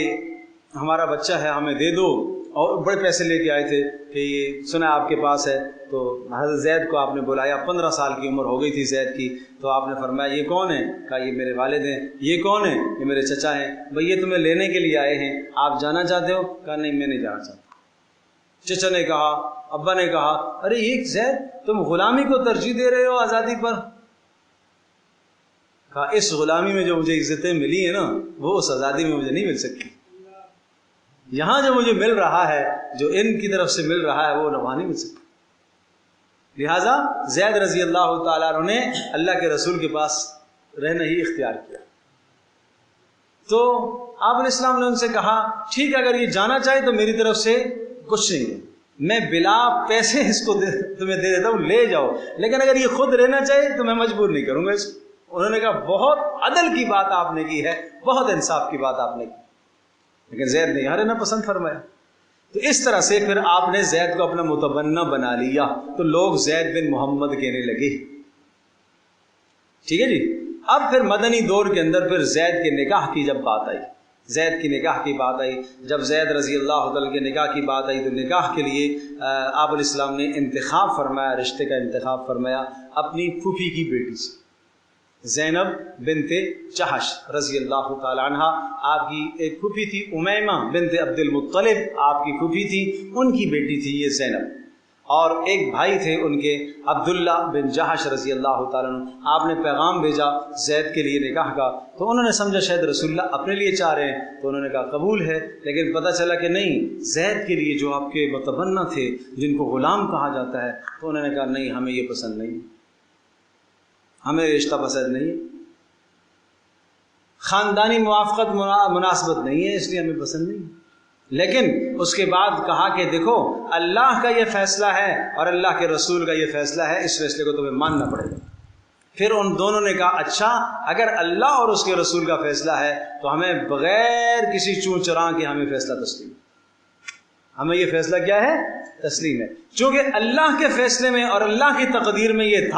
ہمارا بچہ ہے، ہمیں دے دو، اور بڑے پیسے لے کے آئے تھے کہ یہ سنا آپ کے پاس ہے۔ تو حضرت زید کو آپ نے بلایا، 15 سال کی عمر ہو گئی تھی زید کی، تو آپ نے فرمایا یہ کون ہے؟ کہا یہ میرے والد ہیں۔ یہ کون ہے؟ یہ میرے چچا ہیں۔ بھئی یہ تمہیں لینے کے لیے آئے ہیں، آپ جانا چاہتے ہو؟ کہا نہیں میں نہیں جانا چاہتا۔ چچا نے کہا، ابا نے کہا، ارے یہ زید تم غلامی کو ترجیح دے رہے ہو آزادی پر؟ کہا اس غلامی میں جو مجھے عزتیں ملی ہیں نا، وہ اس آزادی میں مجھے نہیں مل سکتی۔ یہاں جو مجھے مل رہا ہے، جو ان کی طرف سے مل رہا ہے، وہ وہاں نہیں مل سکتا۔ لہٰذا زید رضی اللہ تعالیٰ عنہ نے اللہ کے رسول کے پاس رہنا ہی اختیار کیا۔ تو آپ علیہ السلام نے ان سے کہا ٹھیک ہے، اگر یہ جانا چاہے تو میری طرف سے کچھ نہیں ہے، میں بلا پیسے اس کو تمہیں دے دیتا ہوں، لے جاؤ، لیکن اگر یہ خود رہنا چاہے تو میں مجبور نہیں کروں گا اس کو۔ انہوں نے کہا بہت عدل کی بات آپ نے کی ہے، بہت انصاف کی بات آپ نے کی، لیکن زید نے یہاں رہنا پسند فرمایا۔ تو اس طرح سے پھر آپ نے زید کو اپنا متبنہ بنا لیا، تو لوگ زید بن محمد کہنے لگے، ٹھیک ہے جی۔ اب پھر مدنی دور کے اندر پھر زید کے نکاح کی جب بات آئی، زید کی نکاح کی بات آئی، جب زید رضی اللہ تعالیٰ کے نکاح کی بات آئی تو نکاح کے لیے آپ علیہ السلام نے انتخاب فرمایا، رشتے کا انتخاب فرمایا اپنی پھوپھی کی بیٹی سے، زینب بنت جحش رضی اللہ تعالی عنہ۔ آپ کی ایک پھوپھی تھی امیمہ بنت عبد المطلب، آپ کی پھوپھی تھی، ان کی بیٹی تھی یہ زینب، اور ایک بھائی تھے ان کے عبداللہ بن جحش رضی اللہ تعالیٰ عنہ۔ آپ نے پیغام بھیجا زید کے لیے نکاح کا، تو انہوں نے سمجھا شاید رسول اللہ اپنے لیے چاہ رہے ہیں، تو انہوں نے کہا قبول ہے، لیکن پتہ چلا کہ نہیں، زید کے لیے جو آپ کے متبنہ تھے جن کو غلام کہا جاتا ہے، تو انہوں نے کہا نہیں ہمیں یہ پسند نہیں، ہمیں رشتہ پسند نہیں، خاندانی موافقت مناسبت نہیں ہے، اس لیے ہمیں پسند نہیں۔ لیکن اس کے بعد کہا کہ دیکھو اللہ کا یہ فیصلہ ہے اور اللہ کے رسول کا یہ فیصلہ ہے، اس فیصلے کو تمہیں ماننا پڑے گا۔ پھر ان دونوں نے کہا اچھا اگر اللہ اور اس کے رسول کا فیصلہ ہے تو ہمیں بغیر کسی چون چراں کے ہمیں فیصلہ تسلیم، ہمیں یہ فیصلہ کیا ہے؟ تسلیم ہے۔ چونکہ اللہ کے فیصلے میں اور اللہ کی تقدیر میں یہ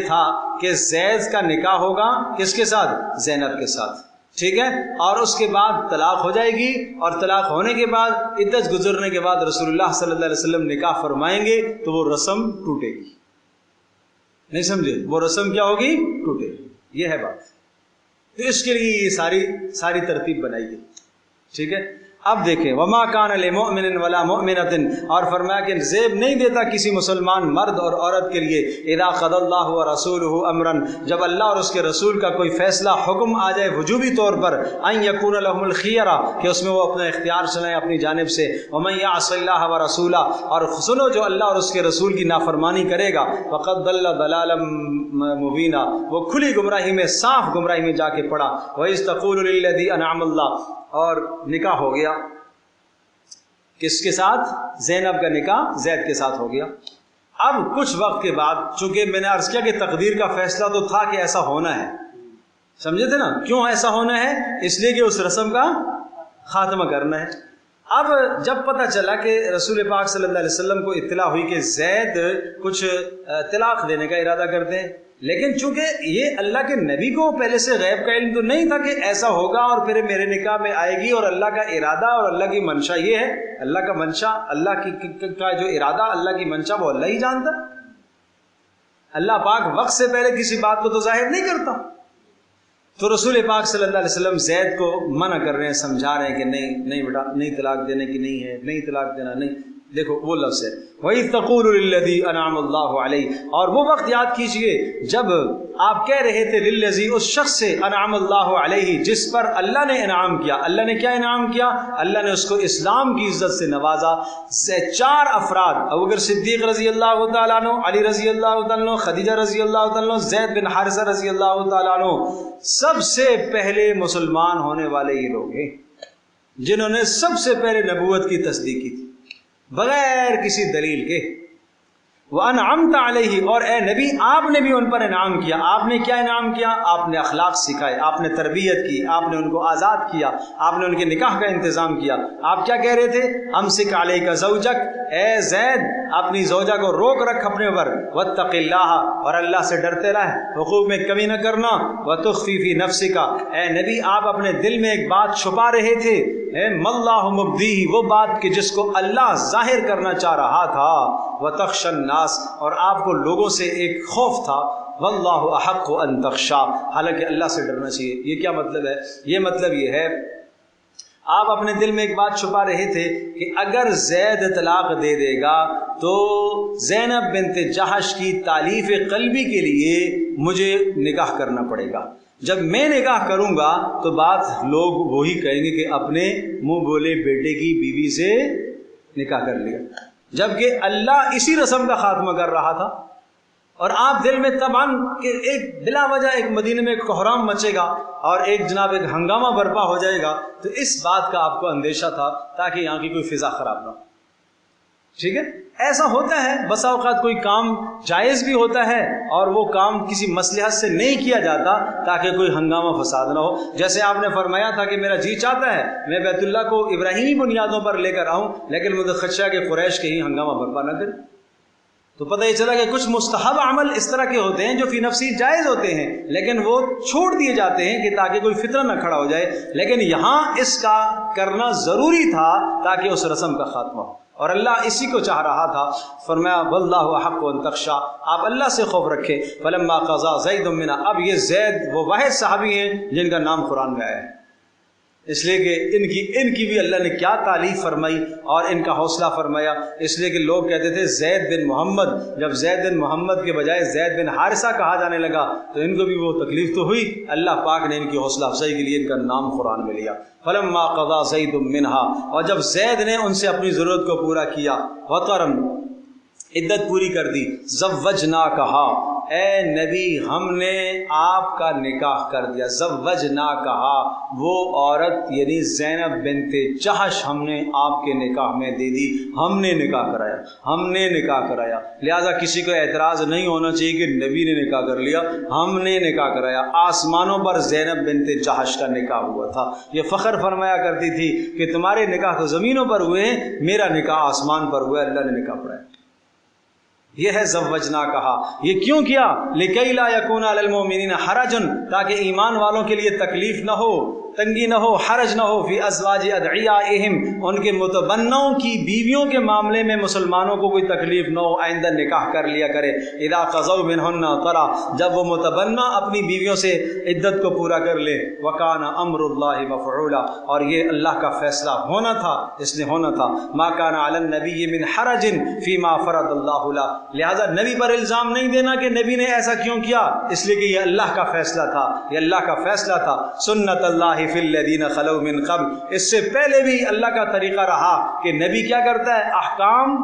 تھا کہ زید کا نکاح ہوگا کس کے ساتھ؟ زینب کے ساتھ، ٹھیک ہے، اور اس کے بعد طلاق ہو جائے گی، اور طلاق ہونے کے بعد عدت گزرنے کے بعد رسول اللہ صلی اللہ علیہ وسلم نکاح فرمائیں گے تو وہ رسم ٹوٹے گی۔ نہیں سمجھے؟ وہ رسم کیا ہوگی؟ ٹوٹے گی، یہ ہے بات۔ تو اس کے لیے یہ ساری ترتیب بنائی گئی، ٹھیک ہے۔ اب دیکھیں وما کان لمؤمن ولا مؤمنۃ، اور فرمایا کہ زیب نہیں دیتا کسی مسلمان مرد اور عورت کے لیے اذا قضى اللہ ورسولہ امرا، جب اللہ اور اس کے رسول کا کوئی فیصلہ حکم آ جائے وجوبی طور پر، ان یکون لهم الخیرہ، کہ اس میں وہ اپنا اختیار چلائیں اپنی جانب سے، ومن یعص اللہ ورسولہ، اور سنو جو اللہ اور اس کے رسول کی نافرمانی کرے گا، فقد ضل ضلالا مبینا، وہ کھلی گمراہی میں صاف گمراہی میں جا کے پڑا۔ وَإِذْ تَقُولُ لِلَّذِي أَنْعَمَ اللَّهُ، اور نکاح ہو گیا کس کے ساتھ؟ زینب کا نکاح زید کے ساتھ ہو گیا۔ اب کچھ وقت کے بعد، چونکہ میں نے عرض کیا کہ تقدیر کا فیصلہ تو تھا کہ ایسا ہونا ہے، سمجھے تھے نا؟ کیوں ایسا ہونا ہے؟ اس لیے کہ اس رسم کا خاتمہ کرنا ہے۔ اب جب پتہ چلا کہ رسول پاک صلی اللہ علیہ وسلم کو اطلاع ہوئی کہ زید کچھ طلاق دینے کا ارادہ کرتے ہیں، لیکن چونکہ یہ اللہ کے نبی کو پہلے سے غیب کا علم تو نہیں تھا کہ ایسا ہوگا اور پھر میرے نکاح میں آئے گی، اور اللہ کا ارادہ اور اللہ کی منشا یہ ہے، اللہ کا منشا، اللہ کا جو ارادہ، اللہ کی منشا وہ اللہ ہی جانتا۔ اللہ پاک وقت سے پہلے کسی بات کو تو ظاہر نہیں کرتا۔ تو رسول پاک صلی اللہ علیہ وسلم زید کو منع کر رہے ہیں، سمجھا رہے ہیں کہ نہیں بیٹا، نہیں طلاق دینے کی نہیں ہے، نہیں طلاق دینا نہیں۔ دیکھو وہ لفظ ہے وَإِذْ تَقُولُ لِلَّذِي أَنْعَمَ اللَّهُ عَلَيْهِ، اور وہ وقت یاد کیجئے جب آپ کہہ رہے تھے للذی، اس شخص سے، انعم اللہ علیہ، جس پر اللہ نے انعام کیا۔ اللہ نے کیا انعام کیا؟ اللہ نے اس کو اسلام کی عزت سے نوازا۔ چار افراد، ابوبکر صدیق رضی اللہ تعالیٰ عنہ، علی رضی اللہ تعالیٰ عنہ، خدیجہ رضی اللہ تعالیٰ عنہ، زید بن حارثہ رضی اللہ تعالیٰ عنہ، سب سے پہلے مسلمان ہونے والے یہ لوگ ہیں جنہوں نے سب سے پہلے نبوت کی تصدیق کی تھی بغیر کسی دلیل کے۔ وَأَنْعَمْتَ عَلَيْهِ، اور اے نبی آپ نے بھی ان پر انعام کیا۔ آپ نے کیا انعام کیا؟ آپ نے اخلاق سکھائے، آپ نے تربیت کی، آپ نے ان کو آزاد کیا، آپ نے ان کے نکاح کا انتظام کیا۔ آپ کیا کہہ رہے تھے؟ امسک علیک زوجک، اے زید اپنی زوجہ کو روک رکھ اپنے اوپر، واتق اللہ، اور اللہ سے ڈرتے رہ، حقوق میں کمی نہ کرنا، وتخفی فی نفسک، اے نبی آپ اپنے دل میں ایک بات چھپا رہے تھے، مَاللَّهُ مُبْدِيهِ، وہ بات کہ جس کو اللہ ظاہر کرنا چاہ رہا تھا، وَتَخْشَى النَّاسَ، اور آپ کو لوگوں سے ایک خوف تھا، وَاللَّهُ أَحَقُّ أَن تَخْشَىٰ، حالانکہ اللہ سے ڈرنا چاہیے۔ یہ کیا مطلب ہے؟ یہ مطلب یہ ہے آپ اپنے دل میں ایک بات چھپا رہے تھے کہ اگر زید طلاق دے دے گا تو زینب بنت جحش کی تالیف قلبی کے لیے مجھے نکاح کرنا پڑے گا۔ جب میں نکاح کروں گا تو بات لوگ وہی کہیں گے کہ اپنے منہ بولے بیٹے کی بیوی سے نکاح کر لیا، جبکہ اللہ اسی رسم کا خاتمہ کر رہا تھا۔ اور آپ دل میں طبعاً کہ ایک بلا وجہ ایک مدینے میں کوحرام مچے گا اور ایک جناب ایک ہنگامہ برپا ہو جائے گا، تو اس بات کا آپ کو اندیشہ تھا تاکہ یہاں کی کوئی فضا خراب نہ ہو۔ ٹھیک ہے، ایسا ہوتا ہے بسا اوقات کوئی کام جائز بھی ہوتا ہے اور وہ کام کسی مصلحت سے نہیں کیا جاتا تاکہ کوئی ہنگامہ فساد نہ ہو۔ جیسے آپ نے فرمایا تھا کہ میرا جی چاہتا ہے میں بیت اللہ کو ابراہیمی بنیادوں پر لے کر آؤں، لیکن مجھے خدشہ کہ قریش کہیں ہنگامہ برپا نہ کرے۔ تو پتہ یہ چلا کہ کچھ مستحب عمل اس طرح کے ہوتے ہیں جو فی نفسی جائز ہوتے ہیں، لیکن وہ چھوڑ دیے جاتے ہیں کہ تاکہ کوئی فتنہ نہ کھڑا ہو جائے، لیکن یہاں اس کا کرنا ضروری تھا تاکہ اس رسم کا خاتمہ ہو، اور اللہ اسی کو چاہ رہا تھا۔ فرمایا واللہ احق ان تخشى، آپ اللہ سے خوف رکھے۔ فلما قضى زید منها، اب یہ زید وہ واحد صحابی ہیں جن کا نام قرآن میں آیا ہے، اس لیے کہ ان کی بھی اللہ نے کیا تعریف فرمائی اور ان کا حوصلہ فرمایا۔ اس لیے کہ لوگ کہتے تھے زید بن محمد، جب زید بن محمد کے بجائے زید بن حارثہ کہا جانے لگا تو ان کو بھی وہ تکلیف تو ہوئی۔ اللہ پاک نے ان کی حوصلہ افزائی کے لیے ان کا نام قرآن میں لیا۔ فلما قضى زید منها، اور جب زید نے ان سے اپنی ضرورت کو پورا کیا، وطرا عدت پوری کر دی، زوجناکہا، اے نبی ہم نے آپ کا نکاح کر دیا۔ زوجناکہا، وہ عورت یعنی زینب بنت جحش ہم نے آپ کے نکاح میں دے دی، ہم نے نکاح کرایا، ہم نے نکاح کرایا۔ لہٰذا کسی کو اعتراض نہیں ہونا چاہیے کہ نبی نے نکاح کر لیا، ہم نے نکاح کرایا۔ آسمانوں پر زینب بنت جحش کا نکاح ہوا تھا۔ یہ فخر فرمایا کرتی تھی کہ تمہارے نکاح تو زمینوں پر ہوئے ہیں، میرا نکاح آسمان پر ہوا ہے، اللہ نے نکاح پڑھایا۔ یہ ہے زوجنا کہا۔ یہ کیوں کیا؟ لِكَيْ لَا يَكُونَ عَلَى الْمُؤْمِنِينَ حَرَجٌ، تاکہ ایمان والوں کے لیے تکلیف نہ ہو، تنگی نہ ہو، حرج نہ ہو فی ازواج ادعیائہم، ان کے متبنوں کی بیویوں کے معاملے میں مسلمانوں کو کوئی تکلیف نہ ہو، آئندہ نکاح کر لیا کرے۔ اذا قضوا منہن طرا، جب وہ متبنہ اپنی بیویوں سے عدت کو پورا کر لے، وکان امر اللہ مفعولا، اور یہ اللہ کا فیصلہ ہونا تھا، اس نے ہونا تھا۔ ما کان علی النبی من حرج فیما فرض اللہ له، لہذا نبی پر الزام نہیں دینا کہ نبی نے ایسا کیوں کیا، اس لیے کہ یہ اللہ کا فیصلہ تھا، یہ اللہ کا فیصلہ تھا۔ سنت اللہ فی الذین خلو من قبل، اس سے پہلے بھی اللہ کا طریقہ رہا کہ نبی کیا کرتا ہے، احکام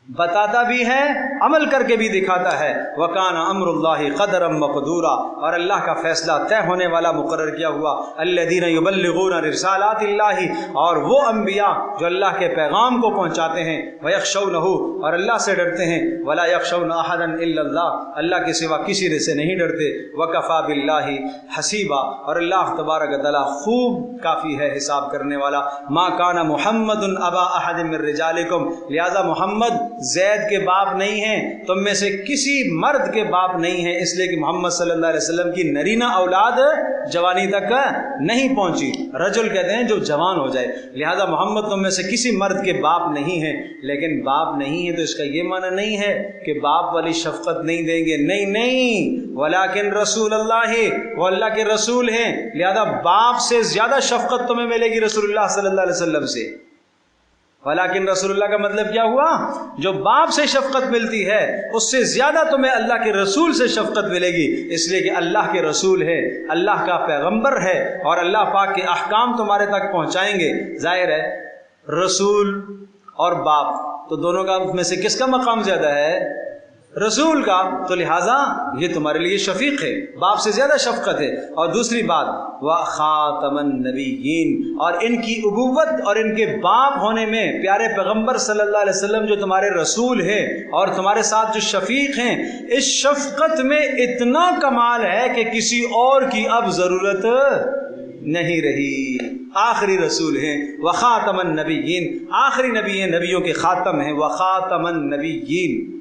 بتاتا بھی ہے، عمل کر کے بھی دکھاتا ہے۔ وَكَانَ أَمْرُ اللَّهِ قَدَرًا مَقْدُورًا، اور اللہ کا فیصلہ طے ہونے والا مقرر کیا ہوا۔ الَّذِينَ يُبَلِّغُونَ رِسَالَاتِ اللَّهِ، اور وہ انبیاء جو اللہ کے پیغام کو پہنچاتے ہیں، وَيَخْشَوْنَهُ، اور اللہ سے ڈرتے ہیں، وَلَا يَخْشَوْنَ أَحَدًا إِلَّا اللَّهِ، اللہ کے سوا کسی سے نہیں ڈرتے۔ وَكَفَى بِاللَّهِ حَسِيبًا، اور اللہ تبارک و تعالیٰ خوب کافی ہے حساب کرنے والا۔ مَا كَانَ مُحَمَّدٌ أَبَا أَحَدٍ مِّن رِّجَالِكُمْ، لہذا محمد زید کے باپ نہیں ہیں، تم میں سے کسی مرد کے باپ نہیں ہیں، اس لیے کہ محمد صلی اللہ علیہ وسلم کی نرینہ اولاد جوانی تک نہیں پہنچی۔ رجل کہتے ہیں جو جوان ہو جائے، لہذا محمد تم میں سے کسی مرد کے باپ نہیں ہیں۔ لیکن باپ نہیں ہے تو اس کا یہ معنی نہیں ہے کہ باپ والی شفقت نہیں دیں گے، نہیں، ولیکن رسول اللہ، وہ اللہ کے رسول ہیں، لہذا باپ سے زیادہ شفقت تمہیں ملے گی رسول اللہ صلی اللہ علیہ وسلم سے۔ ولیکن رسول اللہ کا مطلب کیا ہوا، جو باپ سے شفقت ملتی ہے اس سے زیادہ تمہیں اللہ کے رسول سے شفقت ملے گی، اس لیے کہ اللہ کے رسول ہے، اللہ کا پیغمبر ہے، اور اللہ پاک کے احکام تمہارے تک پہنچائیں گے۔ ظاہر ہے رسول اور باپ تو دونوں کا میں سے کس کا مقام زیادہ ہے، رسول کا، تو لہٰذا یہ تمہارے لیے شفیق ہے، باپ سے زیادہ شفقت ہے۔ اور دوسری بات وَخَاتَمَ النَّبِيِّينَ، اور ان کی ابوت اور ان کے باپ ہونے میں پیارے پیغمبر صلی اللہ علیہ وسلم جو تمہارے رسول ہیں اور تمہارے ساتھ جو شفیق ہیں، اس شفقت میں اتنا کمال ہے کہ کسی اور کی اب ضرورت نہیں رہی۔ آخری رسول ہیں، وَخَاتَمَ النَّبِيِّينَ، آخری نبی ہیں، نبیوں کے خاتم ہیں۔ وَخَاتَمَ النَّبِيِّينَ،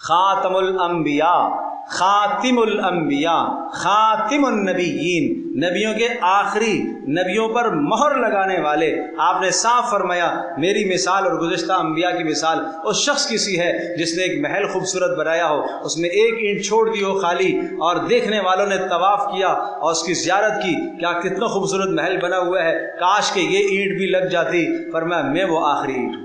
خاتم الانبیاء، خاتم الانبیاء، خاتم النبیین، نبیوں کے آخری، نبیوں پر مہر لگانے والے۔ آپ نے صاف فرمایا میری مثال اور گزشتہ انبیاء کی مثال اس شخص کی سی ہے جس نے ایک محل خوبصورت بنایا ہو، اس میں ایک اینٹ چھوڑ دی ہو خالی، اور دیکھنے والوں نے طواف کیا اور اس کی زیارت کی، کیا کتنا خوبصورت محل بنا ہوا ہے، کاش کہ یہ اینٹ بھی لگ جاتی۔ فرمایا میں وہ آخری اینٹ ہوں،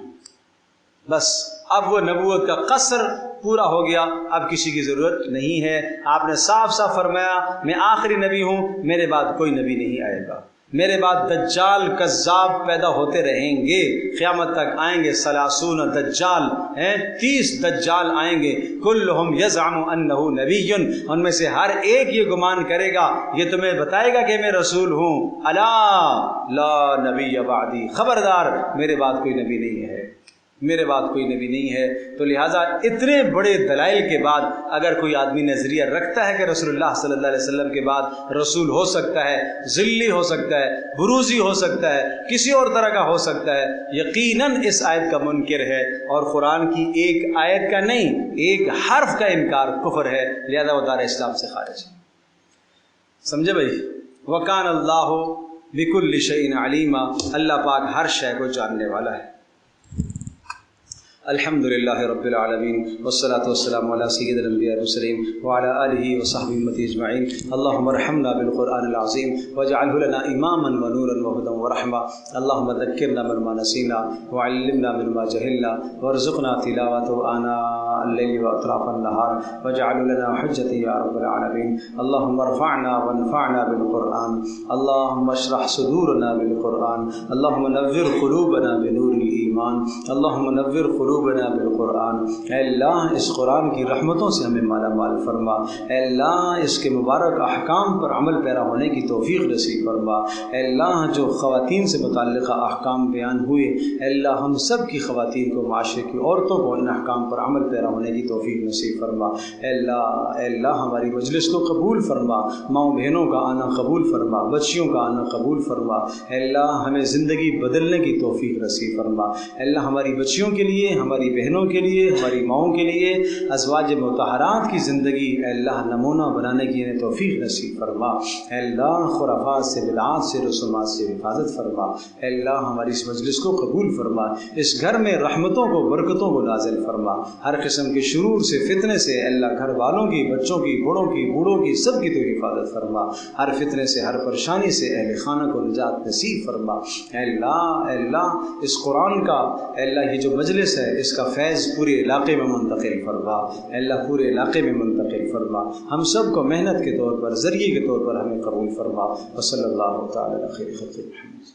بس اب وہ نبوت کا قصر پورا ہو گیا، اب کسی کی ضرورت نہیں ہے۔ آپ نے صاف صاف فرمایا میں آخری نبی ہوں، میرے بعد کوئی نبی نہیں آئے گا، میرے بعد دجال کذاب پیدا ہوتے رہیں گے، قیامت تک آئیں گے 30 دجال ہیں، 30 دجال آئیں گے، کلہم یزعم انہ نبی، ان میں سے ہر ایک یہ گمان کرے گا، یہ تمہیں بتائے گا کہ میں رسول ہوں، الا لا نبی بعدی، خبردار میرے بعد کوئی نبی نہیں ہے، میرے بعد کوئی نبی نہیں ہے۔ تو لہٰذا اتنے بڑے دلائل کے بعد اگر کوئی آدمی نظریہ رکھتا ہے کہ رسول اللہ صلی اللہ علیہ وسلم کے بعد رسول ہو سکتا ہے، ذلی ہو سکتا ہے، بروزی ہو سکتا ہے، کسی اور طرح کا ہو سکتا ہے، یقیناً اس آیت کا منکر ہے، اور قرآن کی ایک آیت کا نہیں، ایک حرف کا انکار کفر ہے، لہذا وہ دار اسلام سے خارج ہے۔ سمجھے بھائی؟ وَكَانَ اللَّهُ بِكُلِّ شَيْءٍ عَلِيمًا، اللہ پاک ہر شے کو جاننے والا ہے۔ الحمد للہ رب العالمین، والصلاة والسلام علی سید الانبیاء والمرسلین وعلی آلہ وصحبہ امتی اجمعین۔ اللہم ارحمنا بالقرآن العظیم واجعلہ لنا اماما ونورا وہدی ورحمہ۔ اللہم ذکرنا مما نسینا وعلمنا مما جہلنا وارزقنا تلاوته آناء اللیل واطراف النہار واجعلہ لنا حجتا یا رب العالمین۔ اللہم ارفعنا وانفعنا بالقرآن، اللہم اشرح صدورنا بالقرآن، اللہم نور قلوبنا بنور الایمان، اللہم نور قلوبنا بالقرآن۔ اے اللہ اس قرآن کی رحمتوں سے ہمیں مالا مال فرما، اے اللہ اس کے مبارک احکام پر عمل پیرا ہونے کی توفیق نصیب فرما۔ اے اللہ جو خواتین سے متعلقہ احکام بیان ہوئے، اے اللہ ہم سب کی خواتین کو، معاشرے کی عورتوں کو ان احکام پر عمل پیرا ہونے کی توفیق نصیب فرما۔ اے اللہ ہماری مجلس کو قبول فرما، ماؤں بہنوں کا آنا قبول فرما، بچیوں کا آنا قبول فرما۔ اے اللہ ہمیں زندگی بدلنے کی توفیق نصیب فرما۔ اے اللہ ہماری بچیوں کے لیے، ہماری بہنوں کے لیے، ہماری ماؤں کے لیے ازواج مطہرات کی زندگی اے اللہ نمونہ بنانے کی انہیں توفیق نصیب فرما۔ اے اللہ خرافات سے، بدعات سے، رسومات سے حفاظت فرما۔ اے اللہ ہماری اس مجلس کو قبول فرما، اس گھر میں رحمتوں کو، برکتوں کو نازل فرما، ہر قسم کے شرور سے، فتنے سے اے اللہ گھر والوں کی، بچوں کی، بڑوں کی، بوڑھوں کی، سب کی تو حفاظت فرما، ہر فتنے سے، ہر پریشانی سے اہل خانہ کو نجات نصیب فرما۔ اے اللہ اس قرآن کا اے اللہ یہ جو مجلس ہے اس کا فیض پورے علاقے میں منتقل فرما، اے اللہ پورے علاقے میں منتقل فرما، ہم سب کو محنت کے طور پر، ذریعے کے طور پر ہمیں قبول فرما۔ وصلی اللہ تعالی علی خیر خلق محمد۔